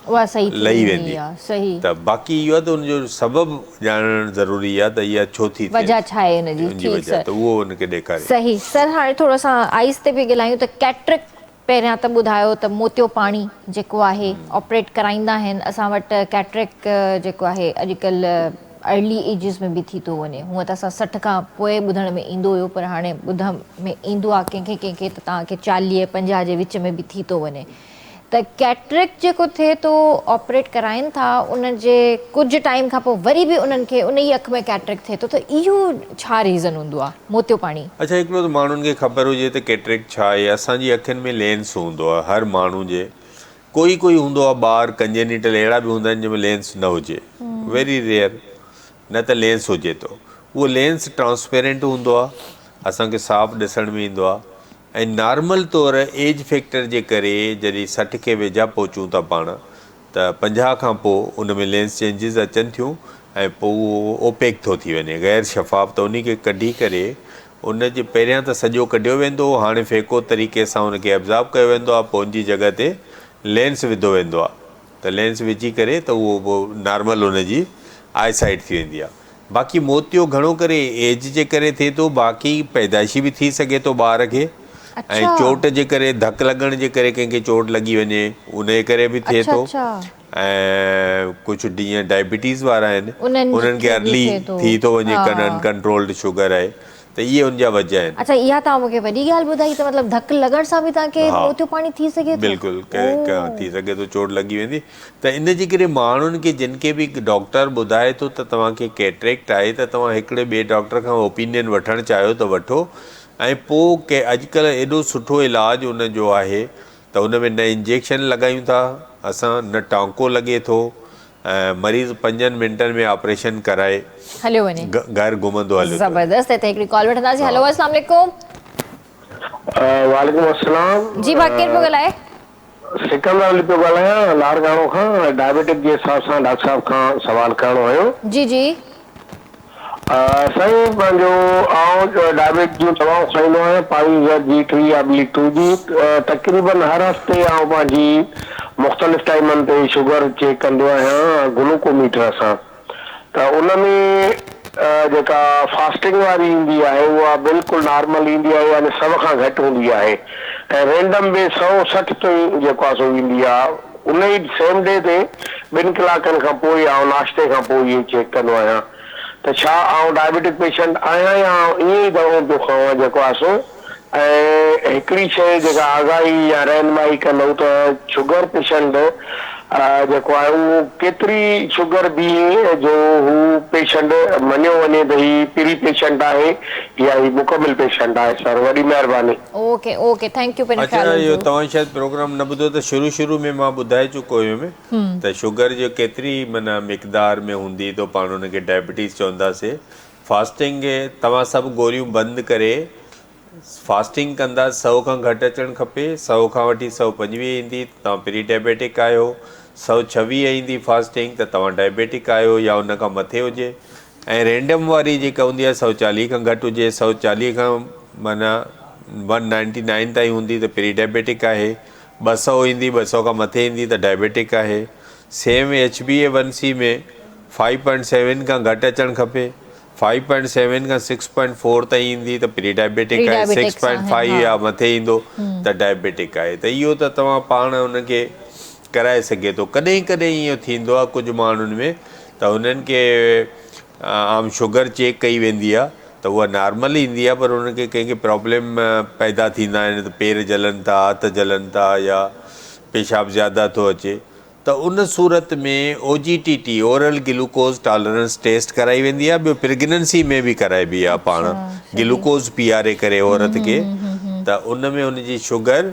उहा सही लही वेंदी। सही। त बाक़ी इहो आहे त उनजो सबबु ॼाणणु ज़रूरी आहे त इहा छो थी थिए, वजह छा आहे हिनजी। वजह, त उहो उनखे ॾेखारे। सही सर। हाणे थोरो असां आइस ते बि ॻाल्हायूं त कैटरेक्ट पहिरियां त ॿुधायो त मोतियो पाणी जेको आहे ऑपरेट कराईंदा आहिनि असां वटि। कैटरेक्ट जेको आहे अॼुकल्ह अर्ली एजिस में बि थी थो वञे। हूअं त असां 60 खां पोइ ॿुधण में ईंदो हुयो, पर हाणे ॿुधण में ईंदो आहे कंहिंखे कंहिंखे त तव्हांखे 40-50 जे विच में बि थी थो वञे। त कैटरेक्ट जेको थिए थो ऑपरेट कराइनि था, उन जे कुझु टाइम खां पोइ वरी बि उन्हनि खे उन ई अखि में कैटरेक्ट थिए थो, त इहो छा रीज़न हूंदो आहे मोतियो पाणी? अच्छा, हिकिड़ो त माण्हुनि खे ख़बर हुजे त कैटरेक्ट छा आहे। असांजी अखियुनि में लेंस हूंदो आहे हर माण्हू जे। कोई हूंदो आहे ॿार कंजेनिटल अहिड़ा बि हूंदा आहिनि जंहिंमें लेंस न हुजे, वेरी रेयर, न त लेंस हुजे थो। उहो लेंस ट्रांसपेरेंट हूंदो आहे, असांखे साफ़ु ॾिसण में ईंदो आहे। ऐं नॉर्मल तौरु एज फैक्टर जे करे जॾहिं 60 खे वेझा पहुचूं था पाण, त 50 खां पोइ उन में लेंस चेंजिस अचनि थियूं ऐं पोइ उहो ओपेक थो थी वञे, गैर शफ़ाफ़। त उन खे कढी करे उन जे पहिरियां त सॼो कढियो वेंदो, हाणे फ़ेको तरीक़े सां उनखे एब्ज़ॉर्ब कयो वेंदो आहे, पोइ उन जी जॻह ते लेंस विधो वेंदो आहे। त लेंस विझी करे त उहो नॉर्मल उनजी आईसाइट थी वेंदी आहे। बाक़ी मोतियो घणो करे एज जे करे थिए थो, बाक़ी पैदाइशी बि थी सघे थो ॿार खे। ऐं चोट जे करे, धकु लॻण जे करे कंहिंखे चोट लॻी वञे उनजे करे बि थिए थो। ऐं कुझु जीअं डायबिटीज़ वारा आहिनि उन्हनि खे अर्ली थी थो वञे, अनकंट्रोल्ड शुगर आहे, त इहे उन जा वजह आहिनि। अच्छा, इहा तव्हां मूंखे वॾी ॻाल्हि ॿुधाई, त मतिलबु धकु लॻण सां बि तव्हांखे मोतियो पाणी थी सघे थो? बिल्कुलु थी सघे थो, चोट लॻी वेंदी। त इन जे करे माण्हुनि खे जिन खे बि डॉक्टर ॿुधाए थो त तव्हांखे कैटरेक्ट आहे, त तव्हां हिकिड़े ॿिए डॉक्टर खां ओपिनियन वठणु चाहियो त वठो। ऐं पोइ अॼुकल्ह एॾो सुठो इलाजु उनजो आहे त उन में न इंजेक्शन लॻायूं था असां, न टांको लॻे थो, ऐं मरीज़ 5 मिंटनि में ऑपरेशन कराए हलियो वञे, घर घुमंदो हलियो। ज़बरदस्त। हिते हिकिड़ी कॉल वठंदासीं। हेलो, अस्सलाम वालेकुम। वालेकुम अस्सलाम। जी भाउ, केरु पियो ॻाल्हाए? सिकंदर पियो ॻाल्हायां लारगाणो खां। डायबिटिक जे हिसाब सां डॉक्टर साहब खां सवाल करणो हुयो। जी जी। साईं, पंहिंजो आउं डायबिटिक जूं दवाऊं खाईंदो आहियां, पाइज़र जी 3 या B2 जी। तक़रीबन हर हफ़्ते आउं पंहिंजी मुख़्तलिफ़ टाइमनि ते शुगर चेक कंदो आहियां ग्लूकोमीटर सां। त उन में जेका फास्टिंग वारी ईंदी आहे उहा बिल्कुलु नॉर्मल ईंदी आहे, यानी 100 खां घटि हूंदी आहे। ऐं रेंडम में 160 ताईं जेको आहे सो ईंदी आहे। उन ई सेम डे ते 2 कलाकनि खां पोइ या नाश्ते खां पोइ इहे चेक कंदो आहियां। त छा आउं डायबिटिक पेशेंट आहियां या ईअं ई दवाऊं पियो खावां जेको आहे सो। ऐं हिकिड़ी शइ जेका आगाही या रहनुमाई कंदव त शुगर पेशेंट जेको आहे उहो केतिरी शुगर बि जो हू पेशेंट मञियो वञे त ही प्री पेशेंट आहे या ही मुकमिल पेशेंट आहे। सर वॾी महिरबानी। ओके ओके, थैंक यू पंहिंजे अच्छा, ख़्याल इहो जो। तव्हां शायदि प्रोग्राम न ॿुधो त शुरू में मां ॿुधाए चुको हुयुमि त शुगर जो केतिरी माना मिक़दार में हूंदी त पाण हुनखे डायबिटीज़ चवंदासीं। फास्टिंग तव्हां सभु गोरियूं बंदि करे फास्टिंग कंदा 100 खां घटि अचणु खपे। 100 खां वठी 125 ईंदी तव्हां प्री डायबिटिक आहियो। 126 ईंदी फास्टिंग त तव्हां डायबिटिक आहियो या उन खां मथे हुजे। ऐं रैंडम वारी जेका हूंदी आहे 140 खां घटि हुजे। 140 खां माना 199 ताईं हूंदी त प्री डायबिटिक आहे। 200 ईंदी 200 खां मथे ईंदी त डायबिटिक आहे। सेम HbA1c में 5.7 खां घटि अचणु खपे। 5.7 खां 6.4 ताईं ईंदी त प्री डायबिटिक आहे। 6.5 या मथे ईंदो त डायबिटिक आहे। त इहो त तव्हां पाण हुनखे कराए सघे थो। कॾहिं कॾहिं ईअं थींदो आहे कुझु माण्हुनि में त हुननि खे आम शुगर चेक कई वेंदी आहे त उहा नॉर्मल ईंदी आहे, पर हुनखे कंहिंखे प्रॉब्लम पैदा थींदा आहिनि त पेर जलनि था, हथ जलनि था या पेशाब ज़्यादा थो अचे त उन सूरत में OGTT oral glucose tolerance test कराई वेंदी आहे। ॿियो प्रेगनेंसी में बि कराइबी आहे पाण ग्लूकोज पीआरे करे औरत खे त उन में उनजी शुगर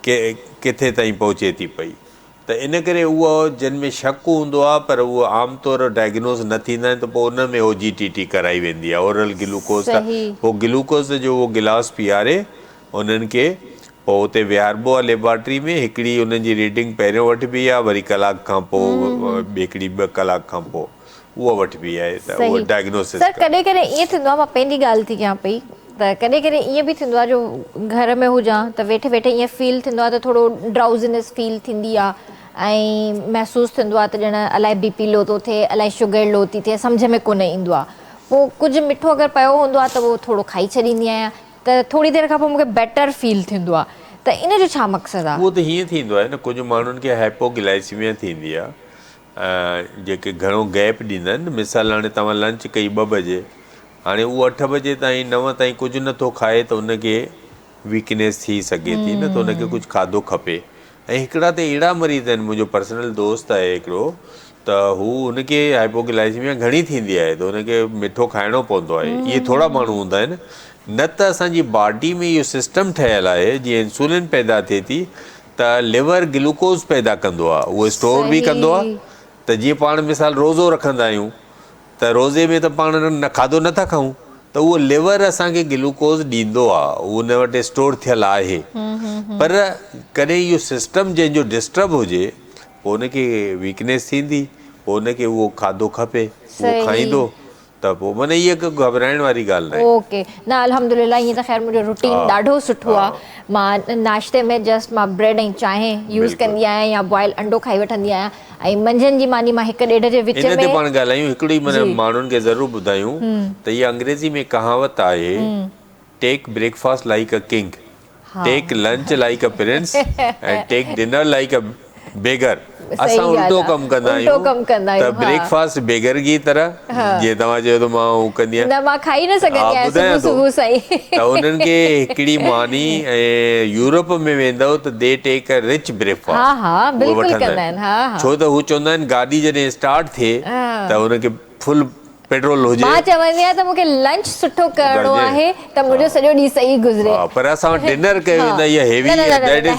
किथे ताईं पहुचे थी पई। त इन करे उहो जिन में शक हूंदो आहे पर उहो आमतौरु डायग्नोज़ न थींदा आहिनि त पोइ उन में OGTT कराई वेंदी आहे ओरल ग्लूकोज। त पोइ ग्लूकोज जो उहो गिलास पीआरे उन्हनि खे पोइ उते विहारिबो आहे लेबॉर्ट्री में। हिकिड़ी उन्हनि जी रीडिंग पहिरियों वठिबी आहे, वरी कलाक खां पोइ हिकिड़ी 2 कलाक खां पोइ उहो वठिबी आहे त उहो डायग्नोसिस। सर कॾहिं कॾहिं ईअं थींदो आहे, मां पंहिंजी ॻाल्हि थी कयां पई त कॾहिं कॾहिं ईअं बि थींदो आहे जो घर में हुजां त वेठे वेठे ईअं फील थींदो आहे त थोरो ड्राउज़ीनेस फील थींदी आहे ऐं महसूसु थींदो आहे त ॼण अलाए BP लो थो थिए, अलाए शुगर लो थी थिए, सम्झ में कोन ईंदो आहे। पोइ कुझु मिठो अगरि पियो हूंदो आहे त उहो थोरो खाई छॾींदी आहियां त थोरी देरि खां पोइ मूंखे बेटर फील थींदो आहे। त इन जो छा मक़सदु आहे? उहो त हीअं थींदो आहे न, कुझु माण्हुनि खे हाइपोग्लाइसीमिया थींदी आहे जेके घणो गैप ॾींदा आहिनि। मिसाल हाणे तव्हां लंच कई 2 बजे, हाणे उहो 8 बजे ताईं 9 ताईं कुझु नथो खाए त उनखे वीकनेस थी सघे थी न, त उनखे कुझु खाधो खपे। ऐं हिकिड़ा त अहिड़ा मरीज़ आहिनि, मुंहिंजो पर्सनल दोस्त आहे हिकिड़ो, त हू हुनखे हाइपोग्लाइसीमिया घणी थींदी आहे त हुनखे मिठो खाइणो पवंदो आहे। इहे थोरा माण्हू हूंदा आहिनि, न त असांजी बॉडी में इहो सिस्टम ठहियलु आहे जीअं इंसुलिन पैदा थिए थी त लिवर ग्लूकोज पैदा कंदो आहे, उहो स्टोर बि कंदो आहे। त जीअं पाण मिसाल रोज़ो रखंदा आहियूं त रोज़े में त पाण न खाधो नथा खाऊं त उहो लिवर असांखे ग्लूकोज ॾींदो आहे, उहो उन वटि स्टोर थियलु आहे। पर कॾहिं इहो सिस्टम जंहिंजो डिस्टर्ब हुजे पोइ उनखे वीकनेस थींदी, पोइ उनखे उहो खाधो खपे, उहो खाईंदो त पोइ माना इहा हिकु घबराइण वारी ॻाल्हि न आहे। ओके न, अल्हम्दुलिल्लाह ईअं त ख़ैर मुंहिंजो रूटीन ॾाढो सुठो आहे। मां नाश्ते में जस्ट मां ब्रेड ऐं चांहि यूज़ कंदी आहियां या बॉइल अंडो खाई वठंदी आहियां। ऐं मंझंदि जी मानी मां 1-1.5 जे विच में इन ते पाण ॻाल्हायूं। हिकिड़ी माना माण्हुनि खे ज़रूरु ॿुधायूं त इहा अंग्रेज़ी में कहावत आहे, take breakfast like a king, take lunch like a prince and take dinner like a beggar. असां उल्टो कमु कंदा आहियूं त ब्रेकफास्ट बेगर जी तरह, जीअं तव्हां चयो त मां हू कंदी आहियां, मां खाई न सघंदी आहियां सुबुह साईं। त उन्हनि खे हिकिड़ी मानी ऐं यूरोप में वेंदव त they take a rich breakfast, उहे वठंदा आहिनि। छो त हू चवंदा आहिनि गाॾी जॾहिं स्टार्ट थिए त हुनखे फुल पेट्रोल हुजे। मां चवंदी आहियां त मूंखे लंच सुठो करणो आहे त मुंहिंजो सॼो ॾींहुं सही गुज़रे। पर असां डिनर कयो वेंदा इहा हेवी,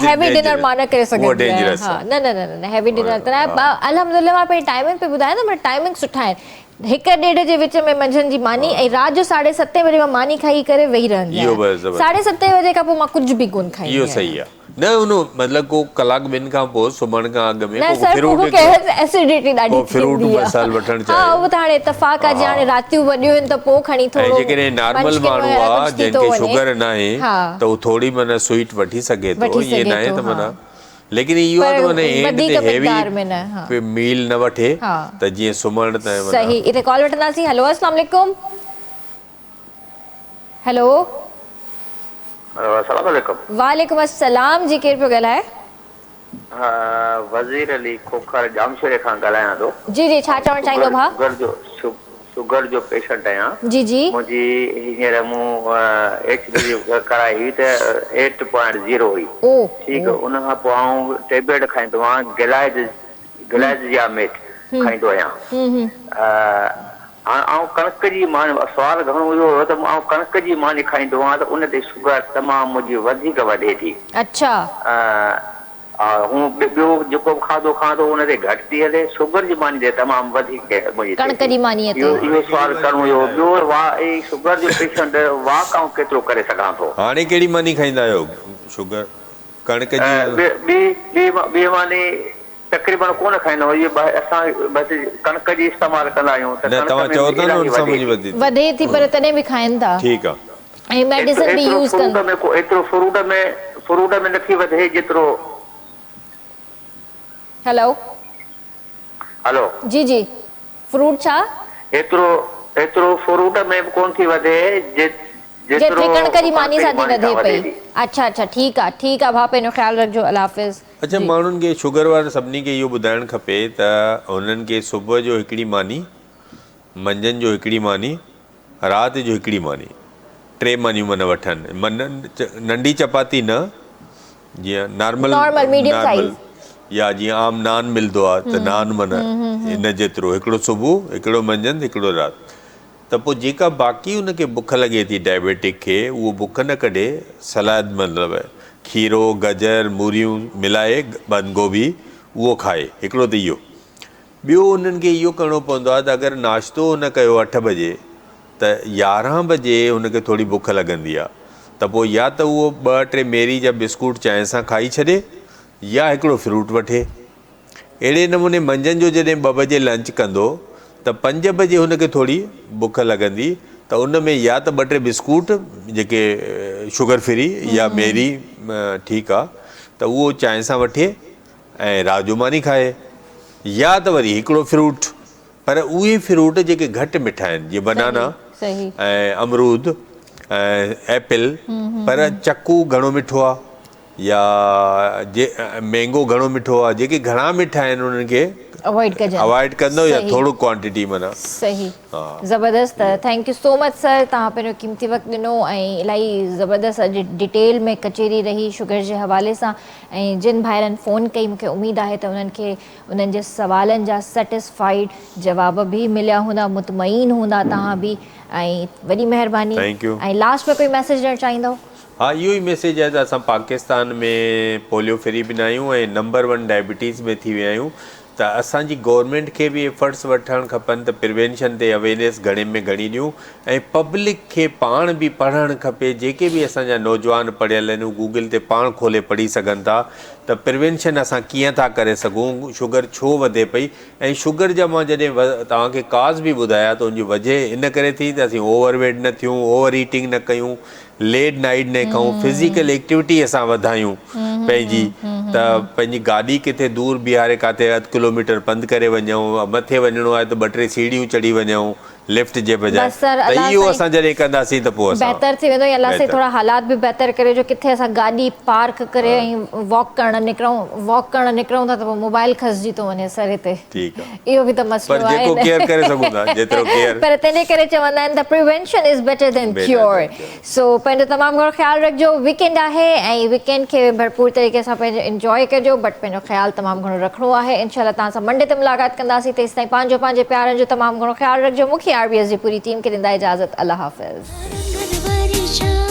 हेवी डिनर मां न करे सघंदी आहियां। न न न न हेवी डिनर त न। अल्हम्दुलिल्लाह मां पंहिंजी टाइमिंग पे ॿुधायां त मुंहिंजी टाइमिंग सुठा आहिनि। 1-1.5 जे विच में मंझंदि जी मानी ऐं राति जो 7:30 बजे मां मानी खाई करे वेही रहंदी आहियां। 7:30 बजे खां पोइ मां कुझु बि कोन खाईंदी आहियां। इहो सही आहे न, उन मतिलबु को कलाक ॿिनि खां पोइ सुम्हण खां अॻु में एसिडिटी ॾाढी फ्रूट मसाल वठणु चाहे। हा उहो त हाणे इत्तेफ़ाक़ आहे, हाणे रातियूं वॾियूं आहिनि त पोइ खणी थोरो। जेकॾहिं नॉर्मल माण्हू आहे जंहिंखे शुगर न आहे त उहो थोरी माना स्वीट वठी सघे थो, ईअं न आहे त माना। लेकिन इहो आहे त माना एंड ते हेवी मील न वठे त जीअं सुम्हण त सही। हिते कॉल वठंदासीं। हेलो अस्सलाम वालेकुम। हेलो अस्सलाम वालेकुम। वालेकुम अस्सलाम जी, केरु पियो ॻाल्हाए? वज़ीर अली खोखर जामशेरे खां ॻाल्हायां थो। जी जी, छा चवणु चाहींदो भाउ? शुगर जो शुगर जो पेशेंट आहियां। जी जी मुंहिंजी हींअर मूं HB कराई हुई त 8.0 हुई। ओ ठीकु आहे, उन खां पोइ आउं टेबलेट खाईंदो आहियां, गिलाइज़ियामेट खाईंदो आहियां। हाणे आउं कणिक जी मानी, सुवालु घणो इहो हुयो त आउं कणिक जी मानी खाईंदो आहियां त उन ते शुगर तमामु मुंहिंजी वधीक वधे थी। अच्छा हूं ॿियो जेको बि खाधो खाधो उन ते घटि थी हले, शुगर जी मानी ते तमामु वधीक मुंहिंजी कणिक जी मानीअ ते इहो सुवालु करिणो हुयो। ॿियो वाह शुगर जो पेशेंट वॉक आउं केतिरो करे सघां थो? हाणे कहिड़ी मानी खाईंदा आहियो शुगर कणिक जी? ॿी मानी तक़रीबन कोन खाईंदा आहियूं, असां बसि कणिक जी इस्तेमालु कंदा आहियूं त न तव्हां चओ था न हुन सां मुंहिंजी वधे थी, पर तॾहिं बि खाइनि था। ठीकु आहे। ऐं मेडिसिन बि यूज़ कनि। एतिरो फ्रूट में नथी वधे जेतिरो। हेलो हेलो जी जी फ्रूट छा? एतिरो फ्रूट में बि कोन थी वधे जेतिरी कणिक जी मानी सां थी वधे पई। अच्छा अच्छा ठीकु आहे भाउ, पंहिंजो ख़्यालु रखिजो। अल्लाह हाफ़िज़। अच्छा, माण्हुनि खे शुगर वारनि सभिनी खे इहो ॿुधाइणु खपे त हुननि खे सुबुह जो हिकिड़ी मानी, मंझंदि जो हिकिड़ी मानी, राति जो हिकिड़ी मानी, 3 मानियूं माना वठनि। नंढी चपाती न, जीअं नॉर्मल या जीअं आम नान मिलंदो आहे त नान माना इन जेतिरो, हिकिड़ो सुबुह, हिकिड़ो मंझंदि, हिकिड़ो राति। त पोइ जेका बाक़ी हुनखे बुख लॻे थी डायबिटिक खे, उहो बुख न कढे, सलाद मतिलबु खीरो, गजर, मूरियूं मिलाए, बंदि गोभी, उहो खाए। हिकिड़ो त इहो। ॿियो उन्हनि खे इहो करिणो पवंदो आहे त अगरि नाश्तो हुन कयो 8 बजे त 11 बजे हुनखे थोरी बुख लॻंदी आहे, त पोइ या त उहो 2-3 मेरी जा बिस्कुट चांहि सां खाई छॾे, या हिकिड़ो फ्रूट वठे। अहिड़े नमूने मंझंदि जो जॾहिं 2 बजे लंच कंदो त 5 बजे हुनखे थोरी बुख लॻंदी, त उन में या त 2-3 बिस्कुट जेके शुगर फ्री या मेरी, ठीकु आहे, त उहो चांहि सां वठे ऐं राति जो मानी खाए, या त वरी हिकिड़ो फ्रूट। पर उहे फ्रूट जेके घटि मिठा आहिनि, जीअं बनाना ऐं अमरूद ऐं एप्पल, पर चकू घणो मिठो आहे, या मैंगो घणो मिठो आहे, जेके घणा मिठा आहिनि उन्हनि खे अवॉइड कंदो, या थोरो क्वांटिटी माना। सही, ज़बरदस्त। Thank you so much sir, तव्हां पंहिंजो क़ीमती वक़्तु ॾिनो ऐं इलाही ज़बरदस्त अॼु डिटेल में कचेरी रही शुगर जे हवाले सां। ऐं जिन भाइरनि फ़ोन कई, मूंखे उमेदु आहे त उन्हनि खे उन्हनि जे सवालनि जा सेटिस्फाइड जवाब बि मिलिया हूंदा, मुतमईन हूंदा तव्हां बि। ऐं वॾी महिरबानी। ऐं लास्ट में कोई मैसेज ॾियणु चाहींदव? हा, इहो ई मैसेज आहे त असां पाकिस्तान में पोलियो फ्री बि न आहियूं ऐं नंबर 1 डायबिटीज़ में थी विया आहियूं। त असांजी गवर्नमेंट खे बि एफर्ट्स वठणु खपनि त प्रिवेंशन ते अवेयरनेस घणे में घणी ॾियूं, ऐं पब्लिक खे पाण बि पढ़णु खपे। जेके बि असांजा नौजवान पढ़ियल आहिनि, गूगल ते पाण खोले पढ़ी सघनि था त प्रिवेंशन असां कीअं था करे सघूं, शुगर छो वधे पई। ऐं शुगर जा मां जॾहिं तव्हांखे काज़ बि ॿुधाया त उनजी वजह इन करे थी त असीं ओवरवेट न थियूं, ओवर ईटिंग न कयूं, लेट नाइट न खाऊं, फिज़िकल एक्टिविटी असां वधायूं पंहिंजी, त पंहिंजी गाॾी किथे दूर बीहारे किथे 1 किलोमीटर पंधु करे वञूं, मथे वञिणो आहे त 2-3 सीढ़ियूं चढ़ी वञूं लिफ्ट जे बजाए। त इहो असां जॾहिं कंदासीं त पोइ बहितर थी वेंदो। अलाह साईं थोरा हालात बि बहितर करे जो, किथे असां गाॾी पार्क करे ऐं वॉक करणु निकिरूं था त पोइ मोबाइल खसिजी थो वञे सर हिते। ठीकु आहे, इहो बि त मसइलो आहे, पर तंहिंजे करे चवंदा आहिनि त prevention is better than cure. So पंहिंजो तमामु घणो ख़्यालु रखिजो। वीकेंड आहे ऐं वीकेंड खे भरपूर तरीक़े सां पंहिंजो इंजॉय कजो, बट पंहिंजो ख़्यालु तमामु घणो रखिणो आहे। इंशाल्लाह तव्हां सां मंडे ते मुलाक़ात कंदासीं। तेसिताईं पंहिंजे प्यारनि जो तमामु घणो ख़्यालु रखिजो। मूंखे RBS जी पूरी टीम खे ॾींदा इजाज़त। अल्लाह हाफ़िज़।